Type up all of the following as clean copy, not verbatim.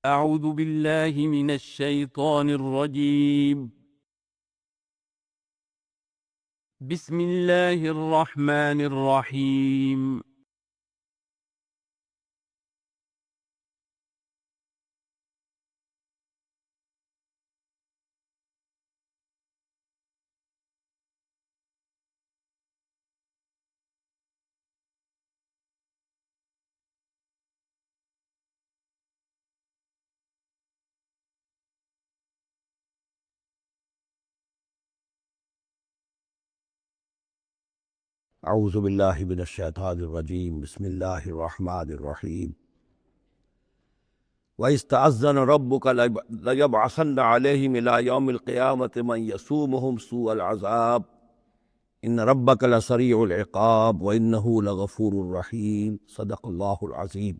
أعوذ بالله من الشيطان الرجيم. بسم الله الرحمن الرحيم. اعوذ باللہ من الشیطان الرجیم بسم اللہ الرحمن الرحیم وَإِذْ تَأَذَّنَ رَبُّكَ لَيَبْعَثَنَّ عَلَيْهِمْ إِلَى يَوْمِ الْقِيَامَةِ مَنْ يَسُومُهُمْ سُوءَ الْعَذَابِ إِنَّ رَبَّكَ لَسَرِيعُ الْعِقَابِ وَإِنَّهُ لَغَفُورٌ رَحِيمٌ صدق اللہ العظیم۔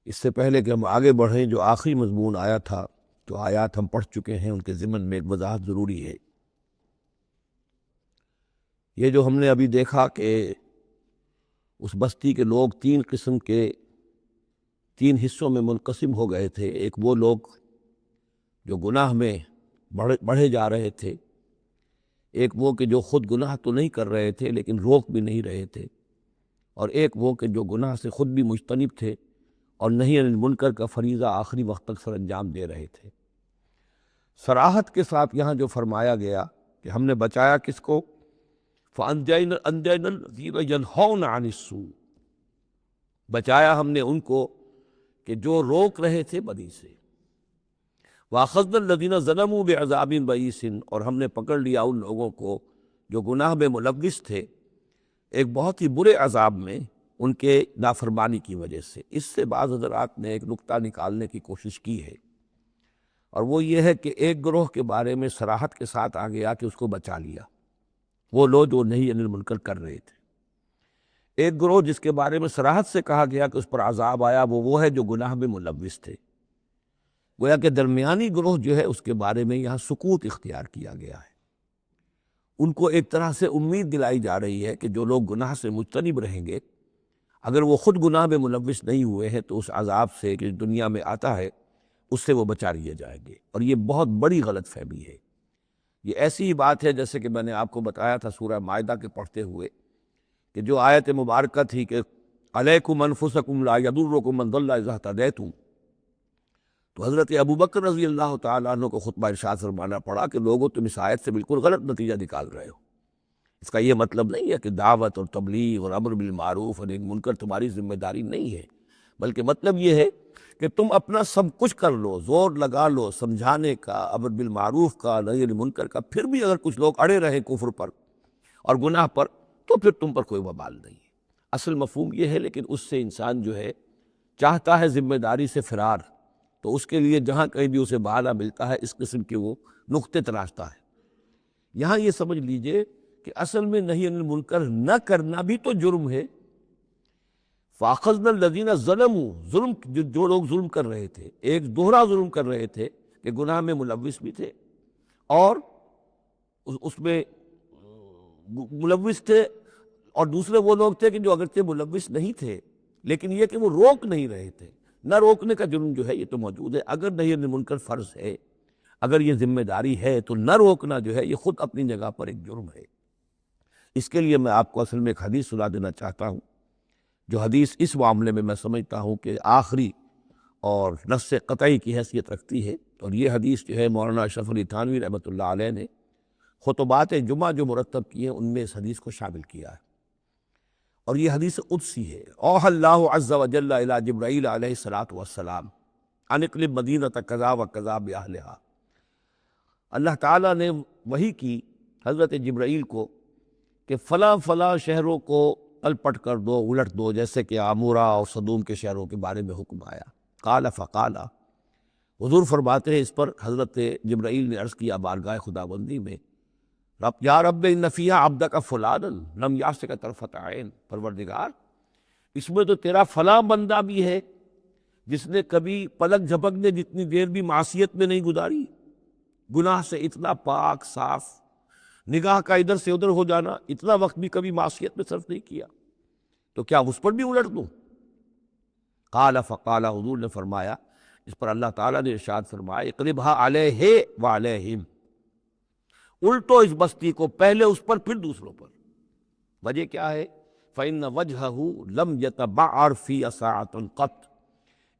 اس سے پہلے کہ ہم آگے بڑھیں، جو آخری مضمون آیا تھا، جو آیات ہم پڑھ چکے ہیں، ان کے ضمن میں ایک وضاحت ضروری ہے۔ یہ جو ہم نے ابھی دیکھا کہ اس بستی کے لوگ تین قسم کے، تین حصوں میں منقسم ہو گئے تھے۔ ایک وہ لوگ جو گناہ میں بڑھے جا رہے تھے، ایک وہ کہ جو خود گناہ تو نہیں کر رہے تھے لیکن روک بھی نہیں رہے تھے، اور ایک وہ کہ جو گناہ سے خود بھی مجتنب تھے اور نہی عن المنکر کا فریضہ آخری وقت تک سر انجام دے رہے تھے۔ صراحت کے ساتھ یہاں جو فرمایا گیا کہ ہم نے بچایا کس کو؟ فَأَنْجَيْنَا الَّذِينَ يَنْهَوْنَ عَنِ السُّوءِ، بچایا ہم نے ان کو کہ جو روک رہے تھے بدی سے۔ وَأَخَذْنَا الَّذِينَ ظَلَمُوا بِعَذَابٍ بَئِيسٍ، اور ہم نے پکڑ لیا ان لوگوں کو جو گناہ میں ملوث تھے ایک بہت ہی برے عذاب میں، ان کے نافرمانی کی وجہ سے۔ اس سے بعض حضرات نے ایک نکتہ نکالنے کی کوشش کی ہے، اور وہ یہ ہے کہ ایک گروہ کے بارے میں صراحت کے ساتھ آ گیا کہ اس کو بچا لیا، وہ لوگ جو نہی عن المنکر کر رہے تھے۔ ایک گروہ جس کے بارے میں صراحت سے کہا گیا کہ اس پر عذاب آیا، وہ ہے جو گناہ میں ملوث تھے۔ گویا کہ درمیانی گروہ جو ہے اس کے بارے میں یہاں سکوت اختیار کیا گیا ہے۔ ان کو ایک طرح سے امید دلائی جا رہی ہے کہ جو لوگ گناہ سے مجتنب رہیں گے، اگر وہ خود گناہ میں ملوث نہیں ہوئے ہیں، تو اس عذاب سے کہ دنیا میں آتا ہے اس سے وہ بچا لیے جائیں گے۔ اور یہ بہت بڑی غلط فہمی ہے۔ یہ ایسی ہی بات ہے جیسے کہ میں نے آپ کو بتایا تھا سورہ مائدہ کے پڑھتے ہوئے کہ جو آیت مبارکہ تھی کہ علیکم انفسکم لا یضرکم من ضل اذا اہتدیتم، تو حضرت ابوبکر رضی اللہ تعالیٰ عنہ کو خطبہ ارشاد فرمانا پڑا کہ لوگوں تم اس آیت سے بالکل غلط نتیجہ نکال رہے ہو۔ اس کا یہ مطلب نہیں ہے کہ دعوت اور تبلیغ اور امر بالمعروف اور نہی عن المنکر تمہاری ذمہ داری نہیں ہے، بلکہ مطلب یہ ہے کہ تم اپنا سب کچھ کر لو، زور لگا لو سمجھانے کا، امر بالمعروف کا، نہی عن المنکر کا، پھر بھی اگر کچھ لوگ اڑے رہیں کفر پر اور گناہ پر، تو پھر تم پر کوئی وبال نہیں ہے۔ اصل مفہوم یہ ہے، لیکن اس سے انسان جو ہے چاہتا ہے ذمہ داری سے فرار، تو اس کے لیے جہاں کہیں بھی اسے بہانہ ملتا ہے اس قسم کے وہ نقطے تراشتا ہے۔ یہاں یہ سمجھ لیجئے کہ اصل میں نہی عن المنکر نہ کرنا بھی تو جرم ہے۔ فَأَخَذْنَا الَّذِينَ ظَلَمُوا، ظلم جو لوگ ظلم کر رہے تھے، ایک دوہرا ظلم کر رہے تھے کہ گناہ میں ملوث بھی تھے اور اس میں ملوث تھے، اور دوسرے وہ لوگ تھے کہ جو اگرچہ ملوث نہیں تھے لیکن یہ کہ وہ روک نہیں رہے تھے۔ نہ روکنے کا جرم جو ہے یہ تو موجود ہے۔ اگر نہی عن المنکر فرض ہے، اگر یہ ذمہ داری ہے، تو نہ روکنا جو ہے یہ خود اپنی جگہ پر ایک جرم ہے۔ اس کے لیے میں آپ کو اصل میں ایک حدیث سنا دینا چاہتا ہوں، جو حدیث اس معاملے میں سمجھتا ہوں کہ آخری اور نص قطعی کی حیثیت رکھتی ہے۔ اور یہ حدیث جو ہے مولانا اشرف علی تھانوی رحمۃ اللہ علیہ نے خطبات جمعہ جو مرتب کیے ہیں ان میں اس حدیث کو شامل کیا ہے، اور یہ حدیث قدسی ہے۔ اوحى اللہ عز وجل الی جبرائیل علیہ الصلوۃ والسلام ان اقلب مدینۃ کذا و کذا باہلھا، اللہ تعالیٰ نے وحی کی حضرت جبرائیل کو کہ فلاں فلاں شہروں کو الپٹ کر دو، الٹ دو، جیسے کہ عمورہ اور صدوم کے شہروں کے بارے میں حکم آیا۔ قال فقال، حضور فرماتے ہیں اس پر حضرت جبرائیل نے عرض کیا بارگاہ خداوندی میں، رب یا رب ان فیہا عبدک فلانا لم یعصک طرفۃ عین، پروردگار اس میں تو تیرا فلاں بندہ بھی ہے جس نے کبھی پلک جھپکنے جتنی دیر بھی معصیت میں نہیں گزاری، گناہ سے اتنا پاک صاف، نگاہ کا ادھر سے ادھر ہو جانا، اتنا وقت بھی کبھی معصیت میں صرف نہیں کیا، تو کیا اس پر بھی الٹ دوں؟ قال فقال، حضور نے فرمایا، اس پر اللہ تعالیٰ نے ارشاد فرمایا اقلبها علیہ وعلیہم، الٹو اس بستی کو، پہلے اس پر پھر دوسروں پر۔ وجہ کیا ہے؟ فإن وجهه لم يتبعر في ساعة قط،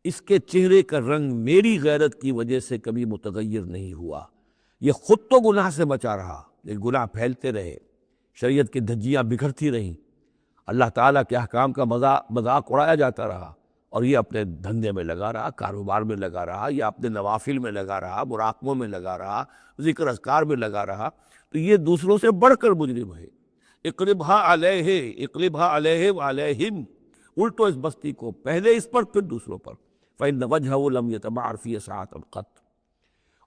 اس کے چہرے کا رنگ میری غیرت کی وجہ سے کبھی متغیر نہیں ہوا۔ یہ خود تو گناہ سے بچا رہا، لیکن گناہ پھیلتے رہے، شریعت کی دھجیاں بکھرتی رہیں، اللہ تعالیٰ کے احکام کا مذاق اڑایا جاتا رہا، اور یہ اپنے دھندے میں لگا رہا، کاروبار میں لگا رہا، یا اپنے نوافل میں لگا رہا، مراقبوں میں لگا رہا، ذکر اذکار میں لگا رہا، تو یہ دوسروں سے بڑھ کر مجرم ہے۔ اقلبها علیہ، اقلبها علیہ وعلیہم، الٹو اس بستی کو، پہلے اس پر پھر دوسروں پر۔ فإن وجهه لم يتبعر في ساعة قط۔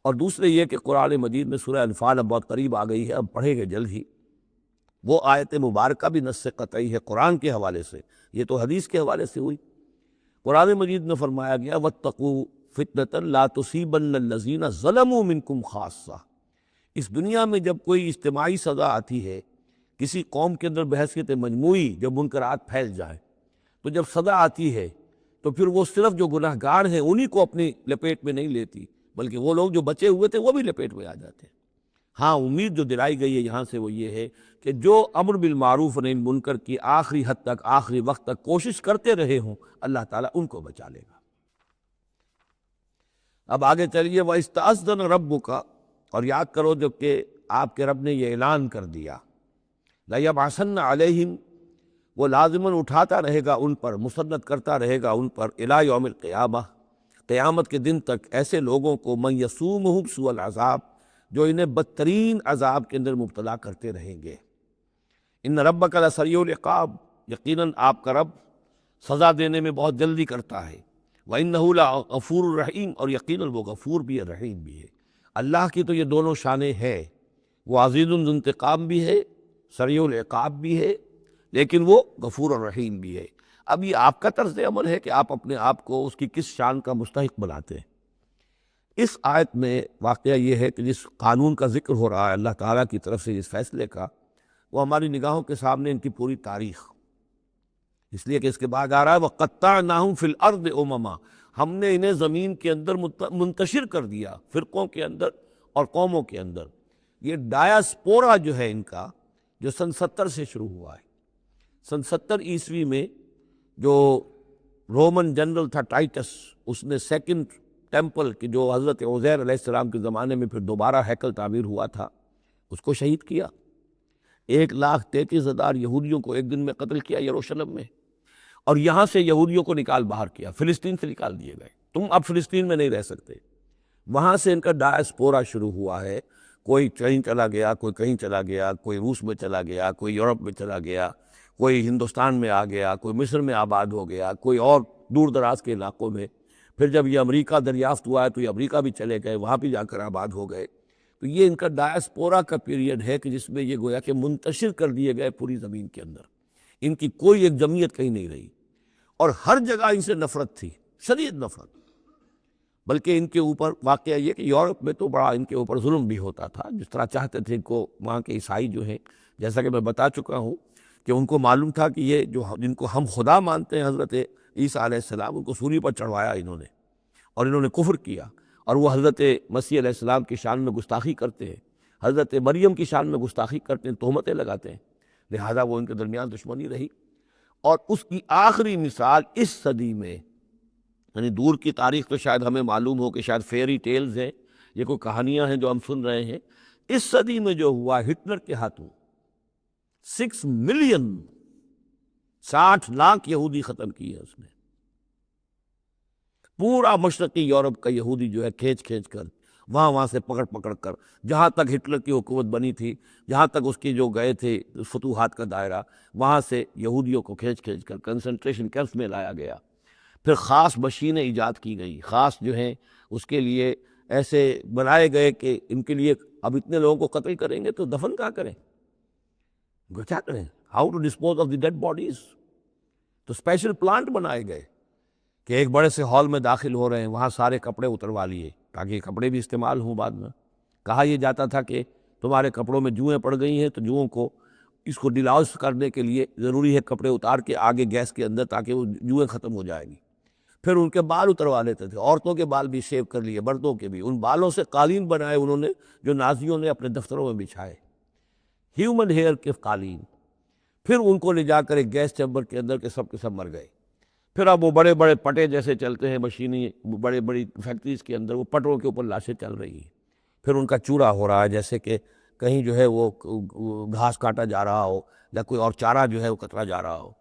اور دوسرے یہ کہ قرآن مجید میں سورہ انفال اب بہت قریب آ گئی ہے، اب پڑھیں گے جلد ہی، وہ آیت مبارکہ بھی نص قطعی ہے قرآن کے حوالے سے، یہ تو حدیث کے حوالے سے ہوئی۔ قرآن مجید میں فرمایا گیا وَاتَّقُوا فِتْنَةً لَا تُصِيبَنَّ الَّذِينَ ظَلَمُوا مِنْكُمْ خَاصَّةً۔ اس دنیا میں جب کوئی اجتماعی سزا آتی ہے، کسی قوم کے اندر بحیثیت مجموعی جب منکرات پھیل جائیں، تو جب سزا آتی ہے تو پھر وہ صرف جو گناہ گار ہیں انہی کو اپنی لپیٹ میں نہیں لیتی، بلکہ وہ لوگ جو بچے ہوئے تھے وہ بھی لپیٹ میں آ جاتے ہیں۔ ہاں، امید جو دلائی گئی ہے یہاں سے وہ یہ ہے کہ جو امر بالمعروف و نہی عن المنکر کی آخری حد تک، آخری وقت تک کوشش کرتے رہے ہوں، اللہ تعالیٰ ان کو بچا لے گا۔ اب آگے چلیے، وَإِسْتَأْذَنَ رَبُّكَ، اور یاد کرو جب کہ آپ کے رب نے یہ اعلان کر دیا، لَيَبْعَثَنَّ عَلَيْهِمْ، وہ لازماً اٹھاتا رہے گا ان پر، مسلط کرتا رہے گا ان پر، اِلَىٰ یوم القیامہ، قیامت کے دن تک، ایسے لوگوں کو مَن یسومہم سوء العذاب، جو انہیں بدترین عذاب کے اندر مبتلا کرتے رہیں گے۔ ان ربک لسریع العقاب، یقیناً آپ کا رب سزا دینے میں بہت جلدی کرتا ہے۔ وَإِنَّهُ لَغَفُورٌ رَحِيمٌ، اور یقیناً وہ غفور بھی ہے، رحیم بھی ہے۔ اللہ کی تو یہ دونوں شانیں ہیں، وہ عزیز ذو انتقام بھی ہے، سریع العقاب بھی ہے، لیکن وہ غفور اور رحیم بھی ہے۔ اب یہ آپ کا طرز عمل ہے کہ آپ اپنے آپ کو اس کی کس شان کا مستحق بناتے ہیں۔ اس آیت میں واقعہ یہ ہے کہ جس قانون کا ذکر ہو رہا ہے اللہ تعالیٰ کی طرف سے، اس فیصلے کا، وہ ہماری نگاہوں کے سامنے ان کی پوری تاریخ، اس لیے کہ اس کے بعد آ رہا ہے وَقَطَّعْنَاهُمْ فِي الْأَرْضِ أُمَمًا، ہم نے انہیں زمین کے اندر منتشر کر دیا، فرقوں کے اندر اور قوموں کے اندر۔ یہ ڈایاسپورا جو ہے ان کا، جو سن 70 سے شروع ہوا ہے، سن 70 عیسوی میں جو رومن جنرل تھا ٹائٹس، اس نے سیکنڈ ٹیمپل کی، جو حضرت عزیر علیہ السلام کے زمانے میں پھر دوبارہ ہیکل تعمیر ہوا تھا، اس کو شہید کیا۔ 1,33,000 یہودیوں کو ایک دن میں قتل کیا یروشلم میں، اور یہاں سے یہودیوں کو نکال باہر کیا، فلسطین سے نکال دیے گئے، تم اب فلسطین میں نہیں رہ سکتے۔ وہاں سے ان کا ڈایاسپورا شروع ہوا ہے، کوئی کہیں چلا گیا، کوئی کہیں چلا گیا، کوئی روس میں چلا گیا، کوئی یورپ میں چلا گیا، کوئی ہندوستان میں آ گیا، کوئی مصر میں آباد ہو گیا، کوئی اور دور دراز کے علاقوں میں۔ پھر جب یہ امریکہ دریافت ہوا ہے تو یہ امریکہ بھی چلے گئے، وہاں بھی جا کر آباد ہو گئے۔ تو یہ ان کا ڈایاسپورا کا پیریڈ ہے کہ جس میں یہ گویا کہ منتشر کر دیے گئے پوری زمین کے اندر، ان کی کوئی ایک جمعیت کہیں نہیں رہی، اور ہر جگہ ان سے نفرت تھی، شدید نفرت۔ بلکہ ان کے اوپر واقعہ یہ کہ یورپ میں تو بڑا ان کے اوپر ظلم بھی ہوتا تھا، جس طرح چاہتے تھے ان کو وہاں کے عیسائی جو ہیں، جیسا کہ میں بتا چکا ہوں کہ ان کو معلوم تھا کہ یہ جو جن کو ہم خدا مانتے ہیں حضرت عیسیٰ علیہ السلام، ان کو سولی پر چڑھوایا انہوں نے، اور انہوں نے کفر کیا، اور وہ حضرت مسیح علیہ السلام کی شان میں گستاخی کرتے ہیں، حضرت مریم کی شان میں گستاخی کرتے ہیں، تہمتیں لگاتے ہیں، لہذا وہ ان کے درمیان دشمنی رہی۔ اور اس کی آخری مثال اس صدی میں، یعنی دور کی تاریخ تو شاید ہمیں معلوم ہو کہ شاید فیری ٹیلز ہیں، یہ کوئی کہانیاں ہیں جو ہم سن رہے ہیں، اس صدی میں جو ہوا ہٹلر کے ہاتھوں 6 ملین، 60 لاکھ یہودی ختم کیے اس نے۔ پورا مشرقی یورپ کا یہودی جو ہے کھینچ کھینچ کر، وہاں سے پکڑ پکڑ کر، جہاں تک ہٹلر کی حکومت بنی تھی، جہاں تک اس کی جو گئے تھے فتوحات کا دائرہ، وہاں سے یہودیوں کو کھینچ کھینچ کر کنسنٹریشن کیمپس میں لایا گیا۔ پھر خاص مشینیں ایجاد کی گئی، خاص جو ہیں اس کے لیے ایسے بنائے گئے کہ ان کے لیے اب اتنے لوگوں کو قتل کریں گے تو دفن کہاں کریں، کیا کریں، how to dispose of the dead bodies. تو اسپیشل پلانٹ بنائے گئے کہ ایک بڑے سے ہال میں داخل ہو رہے ہیں، وہاں سارے کپڑے اتروا لیے تاکہ یہ کپڑے بھی استعمال ہوں بعد میں۔ کہا یہ جاتا تھا کہ تمہارے کپڑوں میں جوئیں پڑ گئی ہیں تو جوؤں کو اس کو ڈیلاؤس کرنے کے لیے ضروری ہے کپڑے اتار کے آگے گیس کے اندر، تاکہ وہ جوئیں ختم ہو جائیں گی۔ پھر ان کے بال اتروا لیتے تھے، عورتوں کے بال بھی شیو کر لیے، مردوں کے بھی، ان بالوں سے قالین بنائے انہوں نے جو نازیوں نے اپنے دفتروں میں بچھائے، ہیومن ہیئر کے قالین۔ پھر ان کو لے جا کر ایک گیس چیمبر کے اندر کے سب مر گئے۔ پھر اب وہ بڑے بڑے پٹے جیسے چلتے ہیں مشینی، بڑے بڑی فیکٹریز کے اندر وہ پٹوں کے اوپر لاشیں چل رہی ہیں، پھر ان کا چورا ہو رہا ہے جیسے کہ کہیں جو ہے وہ گھاس کاٹا جا رہا ہو یا کوئی اور چارہ جو ہے وہ کترا جا رہا ہو۔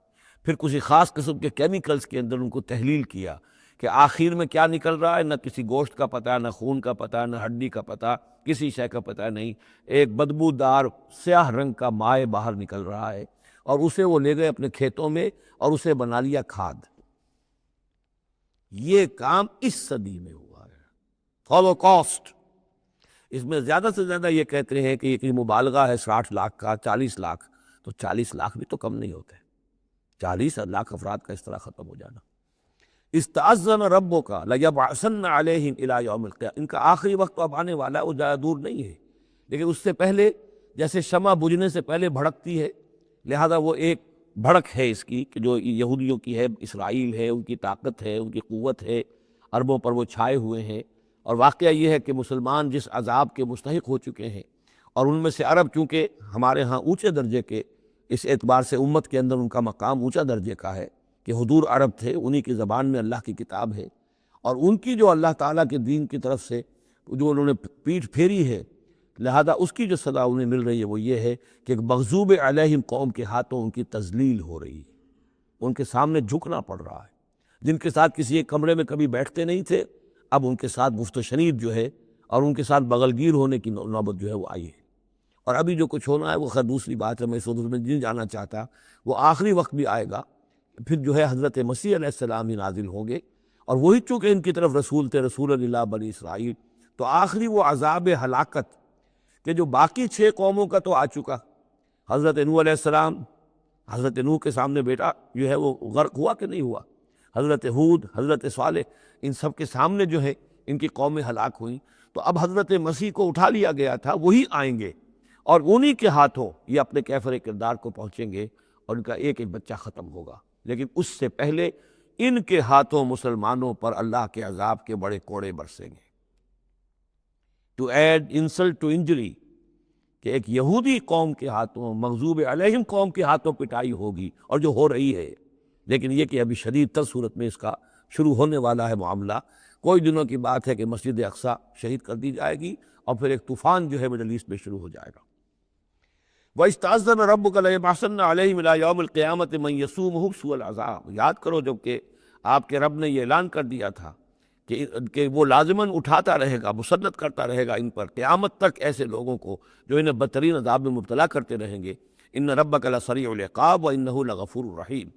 پھر کسی خاص قسم کے کیمیکلز کے اندر ان کو تحلیل کیا کہ آخر میں کیا نکل رہا ہے، نہ کسی گوشت کا پتہ، نہ خون کا پتہ، نہ ہڈی کا پتہ، کسی شے کا پتہ نہیں، ایک بدبودار سیاہ رنگ کا مائع باہر نکل رہا ہے، اور اسے وہ لے گئے اپنے کھیتوں میں اور اسے بنا لیا کھاد۔ یہ کام اس صدی میں ہوا ہے، ہولوکاسٹ۔ اس میں زیادہ سے زیادہ یہ کہتے ہیں کہ یہ مبالغہ ہے 60 لاکھ کا، 40 لاکھ، تو 40 لاکھ بھی تو کم نہیں ہوتے، 40 لاکھ افراد کا اس طرح ختم ہو جانا۔ استأذن ربک لیبعثن علیہم الی یوم القیامہ، ان کا آخری وقت تو اب آنے والا ہے، وہ زیادہ دور نہیں ہے، لیکن اس سے پہلے جیسے شمع بجھنے سے پہلے بھڑکتی ہے، لہذا وہ ایک بھڑک ہے اس کی کہ جو یہودیوں کی ہے، اسرائیل ہے، ان کی طاقت ہے، ان کی قوت ہے، عربوں پر وہ چھائے ہوئے ہیں۔ اور واقعہ یہ ہے کہ مسلمان جس عذاب کے مستحق ہو چکے ہیں، اور ان میں سے عرب چونکہ ہمارے ہاں اونچے درجے کے، اس اعتبار سے امت کے اندر ان کا مقام اونچا درجے کا ہے کہ حضور عرب تھے، انہی کی زبان میں اللہ کی کتاب ہے، اور ان کی جو اللہ تعالیٰ کے دین کی طرف سے جو انہوں نے پیٹھ پھیری ہے، لہذا اس کی جو سزا انہیں مل رہی ہے وہ یہ ہے کہ ایک مغضوب علیہم قوم کے ہاتھوں ان کی تذلیل ہو رہی ہے، ان کے سامنے جھکنا پڑ رہا ہے۔ جن کے ساتھ کسی ایک کمرے میں کبھی بیٹھتے نہیں تھے، اب ان کے ساتھ گفت و شنید جو ہے اور ان کے ساتھ بغل گیر ہونے کی نوبت جو ہے وہ آئی ہے۔ اور ابھی جو کچھ ہونا ہے وہ خیر دوسری بات ہے، میں اس میں نہیں جانا چاہتا، وہ آخری وقت بھی آئے گا، پھر جو ہے حضرت مسیح علیہ السلام ہی نازل ہوں گے، اور وہی چونکہ ان کی طرف رسول تھے، رسول اللہ بنی اسرائیل، تو آخری وہ عذاب ہلاکت کہ جو باقی 6 قوموں کا تو آ چکا، حضرت نوح علیہ السلام، حضرت نوح کے سامنے بیٹا جو ہے وہ غرق ہوا کہ نہیں ہوا، حضرت ہود، حضرت صالح، ان سب کے سامنے جو ہے ان کی قومیں ہلاک ہوئیں، تو اب حضرت مسیح کو اٹھا لیا گیا تھا، وہی آئیں گے اور انہی کے ہاتھوں یہ اپنے کیفر کردار کو پہنچیں گے اور ان کا ایک ایک بچہ ختم ہوگا۔ لیکن اس سے پہلے ان کے ہاتھوں مسلمانوں پر اللہ کے عذاب کے بڑے کوڑے برسیں گے۔ To add insult to injury, کہ ایک یہودی قوم کے ہاتھوں، مغضوب علیہم قوم کے ہاتھوں پٹائی ہوگی، اور جو ہو رہی ہے، لیکن یہ کہ ابھی شدید تر صورت میں اس کا شروع ہونے والا ہے معاملہ۔ کوئی دنوں کی بات ہے کہ مسجد اقصیٰ شہید کر دی جائے گی، اور پھر ایک طوفان جو ہے مڈل ایسٹ میں شروع ہو جائے گا۔ وَإِسْتَأْذَنَ رَبُّكَ لَيَبْعَثَنَّ عَلَيْهِمْ إِلَىٰ يَوْمِ الْقِيَامَةِ مَن يَسُومُهُمْ سُوءَ الْعَذَابِ، یاد کرو جب کہ آپ کے رب نے یہ اعلان کر دیا تھا کہ وہ لازماً اٹھاتا رہے گا، مسلط کرتا رہے گا ان پر قیامت تک ایسے لوگوں کو جو انہیں بدترین عذاب میں مبتلا کرتے رہیں گے۔ إِنَّ رَبَّكَ لَسَرِيعُ الْعِقَابِ وَإِنَّهُ لَغَفُورٌ رَحِيمٌ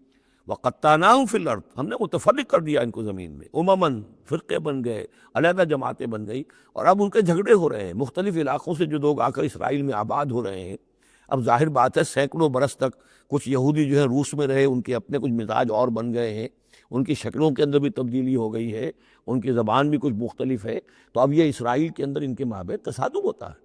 وَقَطَّعْنَاهُمْ فِي الْأَرْضِ، ہم نے وہ تفرق کر دیا ان کو زمین میں، امماً، فرقے بن گئے، علیحدہ جماعتیں بن گئی، اور اب ان کے جھگڑے ہو رہے ہیں، مختلف علاقوں سے جو لوگ آ کر اسرائیل میں آباد ہو رہے ہیں۔ اب ظاہر بات ہے سینکڑوں برس تک کچھ یہودی جو ہے روس میں رہے، ان کے اپنے کچھ مزاج اور بن گئے ہیں، ان کی شکلوں کے اندر بھی تبدیلی ہو گئی ہے، ان کی زبان بھی کچھ مختلف ہے، تو اب یہ اسرائیل کے اندر ان کے مابین تصادم ہوتا ہے۔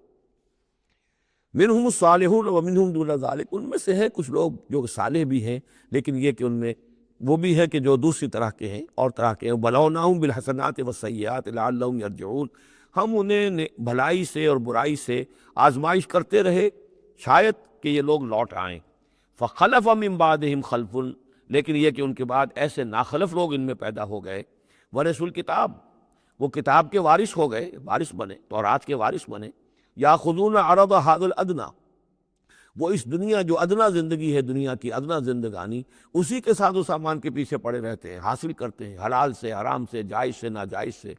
منہم الصالحون ومنہم دون ذلک، ان میں سے ہے کچھ لوگ جو صالح بھی ہیں، لیکن یہ کہ ان میں وہ بھی ہے کہ جو دوسری طرح کے ہیں اور طرح کے ہیں۔ بلوناہم بالحسنات والسیئات لعلہم یرجعون، ہم انہیں بھلائی سے اور برائی سے آزمائش کرتے رہے شاید کہ یہ لوگ لوٹ آئیں۔ فخلف من بعدہم خلف، لیکن یہ کہ ان کے بعد ایسے ناخلف لوگ ان میں پیدا ہو گئے، ورثوا الکتاب، وہ کتاب کے وارث ہو گئے، وارث بنے، تورات کے وارث بنے۔ یاخذون عرض ھذا الادنی، وہ اس دنیا جو ادنا زندگی ہے، دنیا کی ادنا زندگانی، اسی کے ساز و سامان کے پیچھے پڑے رہتے ہیں، حاصل کرتے ہیں حلال سے، حرام سے، جائز سے، ناجائز سے۔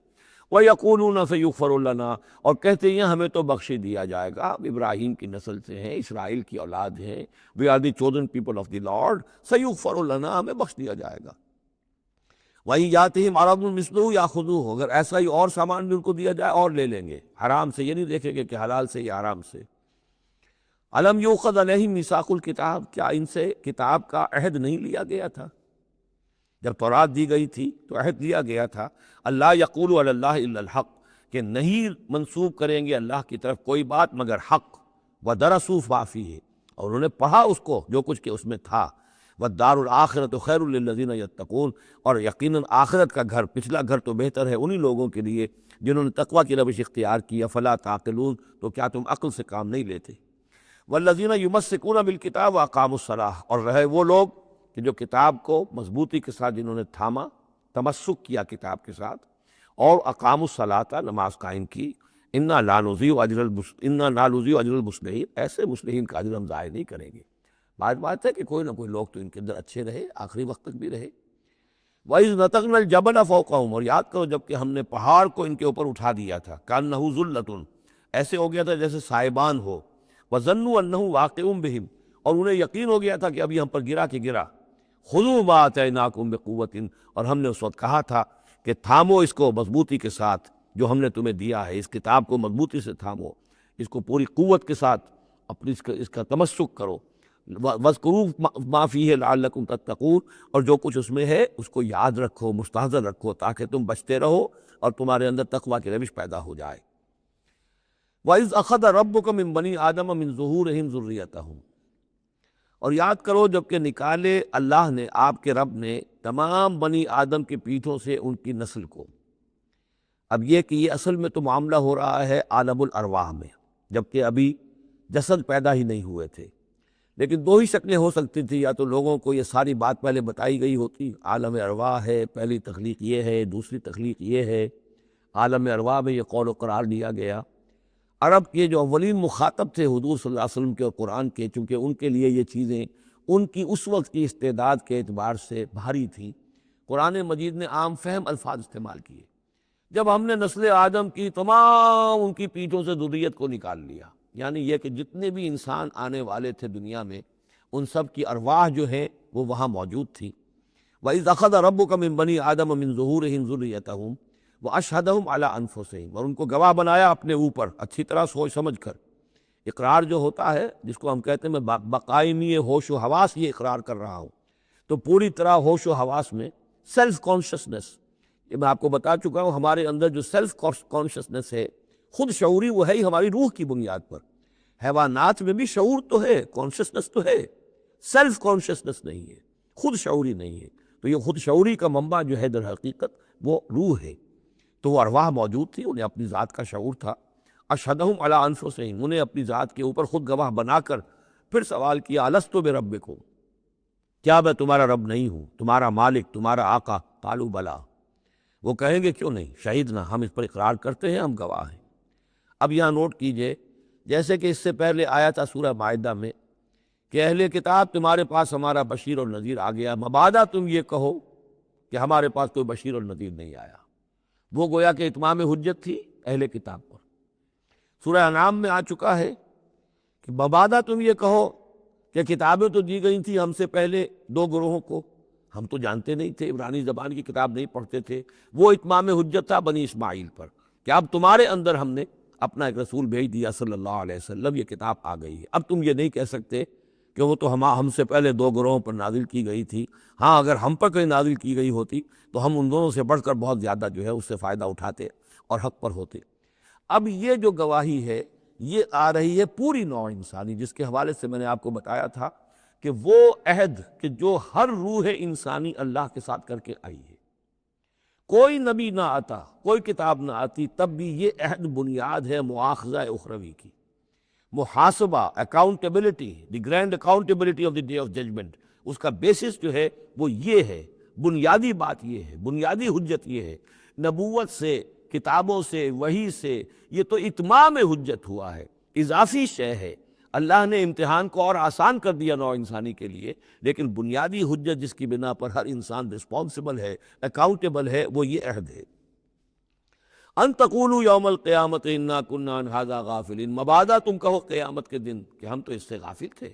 وَيَقُولُونَ سَيُغْفَرُ لَنَا، اور کہتے ہیں ہمیں تو بخش دیا جائے گا، ابراہیم کی نسل سے ہیں، اسرائیل کی اولاد ہیں، we are the chosen people of the Lord، سَيُغْفَرُ لَنَا، ہمیں بخش دیا جائے گا۔ وَإِن يَأْتِهِمْ عَرَضٌ مِثْلُهُ يَأْخُذُوهُ، اگر ایسا ہی اور سامان بھی ان کو دیا جائے اور لے لیں گے، حرام سے یہ نہیں دیکھیں گے کہ حلال سے یا حرام سے۔ أَلَمْ يُؤْخَذْ عَلَيْهِمْ مِيثَاقُ الْكِتَابِ، کیا ان سے کتاب کا عہد نہیں لیا گیا تھا؟ جب تورات دی گئی تھی تو عہد لیا گیا تھا، اللہ یقول علی اللہ الا الحق، کہ نہیں منسوب کریں گے اللہ کی طرف کوئی بات مگر حق، وَدَرَسُوا مَا فِيهِ، اور انہوں نے پڑھا اس کو جو کچھ کہ اس میں تھا، والدار الآخرۃ خیر للذین یتقون، اور یقیناً آخرت کا گھر، پچھلا گھر تو بہتر ہے انہی لوگوں کے لیے جنہوں نے تقوی کی روش اختیار کی. افلا تعقلون، تو کیا تم عقل سے کام نہیں لیتے؟ والذین یمسکون بالکتاب واقاموا الصلاۃ، اور رہے وہ لوگ کہ جو کتاب کو مضبوطی کے ساتھ جنہوں نے تھاما، تمسک کیا کتاب کے ساتھ، اور اقاموا الصلاۃ، نماز قائم کی. انا لا نضیع اجر المصلحین، ایسے مصلحین کا اجر ہم ضائع نہیں کریں گے. بات ہے کہ کوئی نہ کوئی لوگ تو ان کے اندر اچھے رہے، آخری وقت تک بھی رہے. وَإِذْ نَتَقْنَا الْجَبَلَ فَوْقَهُمْ، اور یاد کرو جب کہ ہم نے پہاڑ کو ان کے اوپر اٹھا دیا تھا. كَأَنَّهُ ظُلَّةٌ، ایسے ہو گیا تھا جیسے سائبان ہو. وَظَنُّوا أَنَّهُ واقع بِهِمْ، اور انہیں یقین ہو گیا تھا کہ ابھی ہم پر گرا کہ گرا. خُذُوا مَا آتَيْنَاكُمْ بِقُوَّةٍ، اور ہم نے اس وقت کہا تھا کہ تھامو اس کو مضبوطی کے ساتھ جو ہم نے تمہیں دیا ہے، اس کتاب کو مضبوطی سے تھامو، اس کو پوری قوت کے ساتھ اپنی اس کا تمسک کرو. وَاذْكُرُوا مَا فِيهِ لَعَلَّكُمْ تَتَّقُونَ، اور جو کچھ اس میں ہے اس کو یاد رکھو، مستحضر رکھو، تاکہ تم بچتے رہو اور تمہارے اندر تقویٰ کی روش پیدا ہو جائے. وَإِذْ أَخَذَ رَبُّكَ مِن بَنِي آدَمَ مِن ظُهُورِهِمْ ذُرِّيَّتَهُمْ، اور یاد کرو جب کہ نکالے اللہ نے، آپ کے رب نے، تمام بنی آدم کی پیٹھوں سے ان کی نسل کو. اب یہ کہ یہ اصل میں تو معاملہ ہو رہا ہے عالم الارواح میں، جبکہ ابھی جسد پیدا ہی نہیں ہوئے تھے. لیکن دو ہی شکلیں ہو سکتی تھی، یا تو لوگوں کو یہ ساری بات پہلے بتائی گئی ہوتی، عالم ارواح ہے، پہلی تخلیق یہ ہے، دوسری تخلیق یہ ہے. عالم ارواح میں یہ قول و قرار دیا گیا. عرب کے جو اولین مخاطب تھے حضور صلی اللہ علیہ وسلم کے اور قرآن کے، چونکہ ان کے لیے یہ چیزیں ان کی اس وقت کی استعداد کے اعتبار سے بھاری تھیں، قرآن مجید نے عام فہم الفاظ استعمال کیے. جب ہم نے نسل آدم کی تمام ان کی پیٹھوں سے ذریت کو نکال لیا، یعنی یہ کہ جتنے بھی انسان آنے والے تھے دنیا میں، ان سب کی ارواح جو ہے وہ وہاں موجود تھی. وَإِذْ أَخَذَ رَبُّكَ مِن بَنِي آدَمَ مِن ظُهُورِهِمْ ذُرِّيَّتَهُمْ وَأَشْهَدَهُمْ عَلَىٰ أَنفُسِهِمْ، اور ان کو گواہ بنایا اپنے اوپر، اچھی طرح سوچ سمجھ کر. اقرار جو ہوتا ہے جس کو ہم کہتے ہیں میں بقائمی ہوش و حواس یہ اقرار کر رہا ہوں، تو پوری طرح ہوش و حواس میں سیلف کانشسنس، یہ میں آپ کو بتا چکا ہوں، ہمارے اندر جو سیلف کانشسنس ہے، خود شعوری، وہ ہے ہی ہماری روح کی بنیاد پر. حیوانات میں بھی شعور تو ہے، کانشسنس تو ہے، سیلف کانشسنس نہیں ہے، خود شعوری نہیں ہے. تو یہ خود شعوری کا منبع جو ہے در حقیقت وہ روح ہے. تو وہ ارواح موجود تھی، انہیں اپنی ذات کا شعور تھا. اشہدہم علی انفسہم، انہیں اپنی ذات کے اوپر خود گواہ بنا کر پھر سوال کیا، الست بربکم، کیا میں تمہارا رب نہیں ہوں، تمہارا مالک، تمہارا آقا؟ قالوا بلا، وہ کہیں گے کیوں نہیں، شہیدنا، ہم اس پر اقرار کرتے ہیں، ہم گواہ ہیں. اب یہاں نوٹ کیجئے، جیسے کہ اس سے پہلے آیا تھا سورہ مائدہ میں کہ اہل کتاب تمہارے پاس ہمارا بشیر اور نذیر آ گیا، مبادا تم یہ کہو کہ ہمارے پاس کوئی بشیر اور نذیر نہیں آیا. وہ گویا کہ اتمام حجت تھی اہل کتاب پر. سورہ انعام میں آ چکا ہے کہ مبادا تم یہ کہو کہ کتابیں تو دی گئی تھیں ہم سے پہلے دو گروہوں کو، ہم تو جانتے نہیں تھے، عبرانی زبان کی کتاب نہیں پڑھتے تھے. وہ اتمام حجت تھا بنی اسماعیل پر کہ اب تمہارے اندر ہم نے اپنا ایک رسول بھیج دیا صلی اللہ علیہ وسلم، یہ کتاب آ گئی ہے. اب تم یہ نہیں کہہ سکتے کہ وہ تو ہم سے پہلے دو گروہوں پر نازل کی گئی تھی. ہاں اگر ہم پر کہیں نازل کی گئی ہوتی تو ہم ان دونوں سے بڑھ کر بہت زیادہ جو ہے اس سے فائدہ اٹھاتے اور حق پر ہوتے. اب یہ جو گواہی ہے یہ آ رہی ہے پوری نوع انسانی، جس کے حوالے سے میں نے آپ کو بتایا تھا کہ وہ عہد کہ جو ہر روح انسانی اللہ کے ساتھ کر کے آئی ہے. کوئی نبی نہ آتا، کوئی کتاب نہ آتی، تب بھی یہ عہد بنیاد ہے مواخذہ اخروی کی، محاسبہ، accountability, the grand accountability of the day of judgment. اس کا بیسس جو ہے وہ یہ ہے، بنیادی بات یہ ہے، بنیادی حجت یہ ہے. نبوت سے، کتابوں سے، وحی سے، یہ تو اتمام حجت ہوا ہے، اضافی شے ہے. اللہ نے امتحان کو اور آسان کر دیا نوع انسانی کے لیے، لیکن بنیادی حجت جس کی بنا پر ہر انسان رسپانسبل ہے، اکاؤنٹیبل ہے، وہ یہ عہد ہے. ان تقولوا یوم القیامت انا کنا عن ھذا غافلین، مبادا تم کہو قیامت کے دن کہ ہم تو اس سے غافل تھے.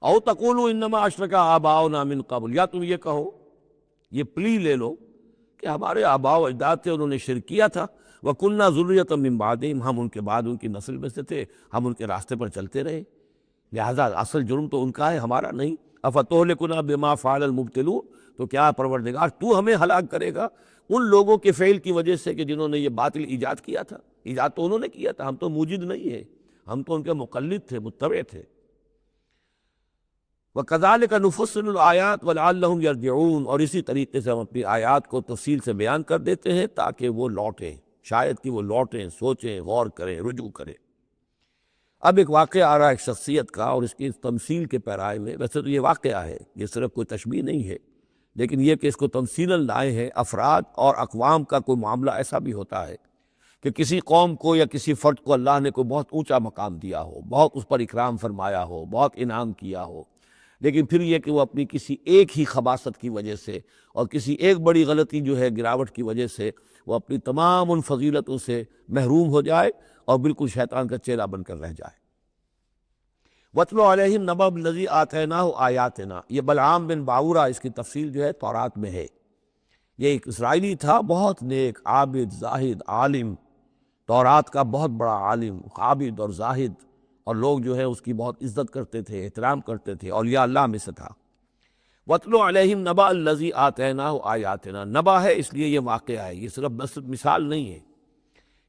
او تقولوا انما اشرک آباؤنا من قبل، یا تم یہ کہو، یہ پلی لے لو کہ ہمارے آباء و اجداد تھے، انہوں نے شرک کیا تھا. وَكُنَّا ذُرِّيَّةً مِّن بَعْدِهِمْ، ہم ان کے بعد ان کی نسل میں سے تھے، ہم ان کے راستے پر چلتے رہے، لہذا اصل جرم تو ان کا ہے، ہمارا نہیں. أَفَتُهْلِكُنَا بِمَا فَعَلَ الْمُبْطِلُونَ، تو کیا پروردگار تو ہمیں ہلاک کرے گا ان لوگوں کے فعل کی وجہ سے کہ جنہوں نے یہ باطل ایجاد کیا تھا. ایجاد تو انہوں نے کیا تھا، ہم تو موجد نہیں ہیں، ہم تو ان کے مقلد تھے، متبع تھے. وَكَذَلِكَ نُفَصِّلُ الْآيَاتِ وَلَعَلَّهُمْ يَرْجِعُونَ، اور اسی طریقے سے ہم اپنی آیات کو تفصیل سے بیان کر دیتے ہیں تاکہ وہ لوٹیں، شاید کہ وہ لوٹیں، سوچیں، غور کریں، رجوع کریں۔ اب ایک واقعہ آ رہا ہے ایک شخصیت کا، اور اس کی تمثیل کے پیرائے میں، ویسے تو یہ واقعہ ہے، یہ صرف کوئی تشبیہ نہیں ہے، لیکن یہ کہ اس کو تمثیلاً لائے ہیں۔ افراد اور اقوام کا کوئی معاملہ ایسا بھی ہوتا ہے کہ کسی قوم کو یا کسی فرد کو اللہ نے کوئی بہت اونچا مقام دیا ہو، بہت اس پر اکرام فرمایا ہو، بہت انعام کیا ہو، لیکن پھر یہ کہ وہ اپنی کسی ایک ہی خباثت کی وجہ سے اور کسی ایک بڑی غلطی جو ہے گراوٹ کی وجہ سے وہ اپنی تمام ان فضیلتوں سے محروم ہو جائے اور بالکل شیطان کا چیلا بن کر رہ جائے۔ وَاتْلُ عَلَيْهِمْ نَبَأَ الَّذِي آتَيْنَاهُ آيَاتِنَا، یہ بلعام بن باورہ، اس کی تفصیل جو ہے تورات میں ہے۔ یہ ایک اسرائیلی تھا، بہت نیک، عابد، زاہد، عالم، تورات کا بہت بڑا عالم، عابد اور زاہد، اور لوگ جو ہے اس کی بہت عزت کرتے تھے، احترام کرتے تھے، اولیاء اللہ میں سے تھا۔ وَاتْلُ عَلَيْهِمْ نَبَأَ الَّذِي آتَيْنَاهُ آيَاتِنَا، نبأ ہے اس لیے یہ واقعہ ہے، یہ صرف بس مثال نہیں ہے۔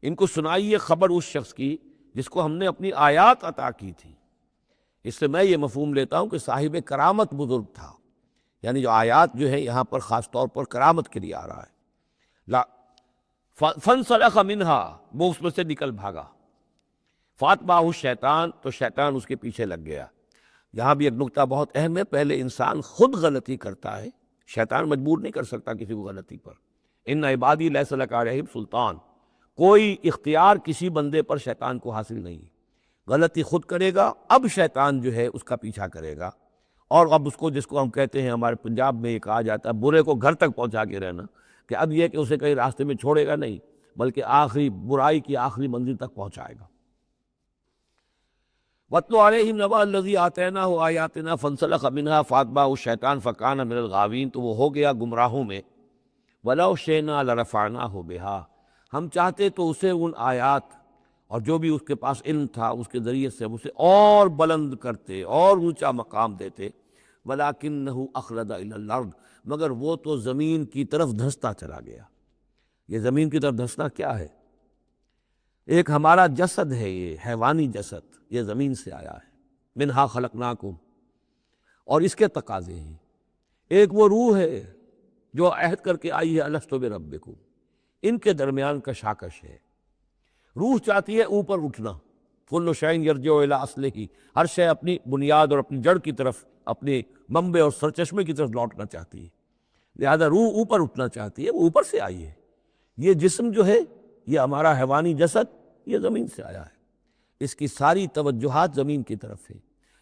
ان کو سنائیے خبر اس شخص کی جس کو ہم نے اپنی آیات عطا کی تھی۔ اس سے میں یہ مفہوم لیتا ہوں کہ صاحب کرامت بزرگ تھا، یعنی جو آیات جو ہے یہاں پر خاص طور پر کرامت کے لیے آ رہا ہے۔ لا فَانْسَلَخَ مِنْهَا، وہ اس میں سے نکل بھاگا۔ فَأَتْبَعَهُ الشَّيْطَانُ، تو شیطان اس کے پیچھے لگ گیا۔ یہاں بھی ایک نکتہ بہت اہم ہے، پہلے انسان خود غلطی کرتا ہے، شیطان مجبور نہیں کر سکتا کسی کو غلطی پر۔ إِنَّ عِبَادِي لَيْسَ لَكَ عَلَيْهِمْ سُلْطَانٌ، کوئی اختیار کسی بندے پر شیطان کو حاصل نہیں، غلطی خود کرے گا، اب شیطان جو ہے اس کا پیچھا کرے گا، اور اب اس کو، جس کو ہم کہتے ہیں ہمارے پنجاب میں یہ کہا جاتا ہے برے کو گھر تک پہنچا کے رہنا، کہ اب یہ کہ اسے کہیں راستے میں چھوڑے گا نہیں، بلکہ آخری برائی کی آخری منزل تک پہنچائے گا۔ وَاتْلُ عَلَيْهِمْ نَبَأَ الَّذِي آتَيْنَاهُ آيَاتِنَا فَانْسَلَخَ مِنْهَا فَأَتْبَعَهُ الشَّيْطَانُ فَكَانَ مِنَ الْغَاوِينَ، تو وہ ہو گیا گمراہوں میں۔ وَلَوْ شِئْنَا لَرَفَعْنَاهُ بِهَا، ہم چاہتے تو اسے ان آیات اور جو بھی اس کے پاس علم تھا اس کے ذریعے سے اسے اور بلند کرتے اور اونچا مقام دیتے، وَلَكِنَّهُ أَخْلَدَ إِلَى الْأَرْضِ، مگر وہ تو زمین کی طرف دھنستا چلا گیا۔ یہ زمین کی طرف دھنسنا کیا ہے؟ ایک ہمارا جسد ہے، یہ حیوانی جسد، یہ زمین سے آیا ہے، منہا خلقناکم، اور اس کے تقاضے ہیں۔ ایک وہ روح ہے جو عہد کر کے آئی ہے الستو بربکم، ان کے درمیان کشاکش ہے۔ روح چاہتی ہے اوپر اٹھنا، کل شیء یرجع الی اصلہ، ہر شے اپنی بنیاد اور اپنی جڑ کی طرف، اپنے منبع اور سرچشمے کی طرف لوٹنا چاہتی ہے، لہذا روح اوپر اٹھنا چاہتی ہے، وہ اوپر سے آئی ہے۔ یہ جسم جو ہے، یہ ہمارا حیوانی جسد، یہ زمین سے آیا ہے، اس کی ساری توجہات زمین کی طرف ہے،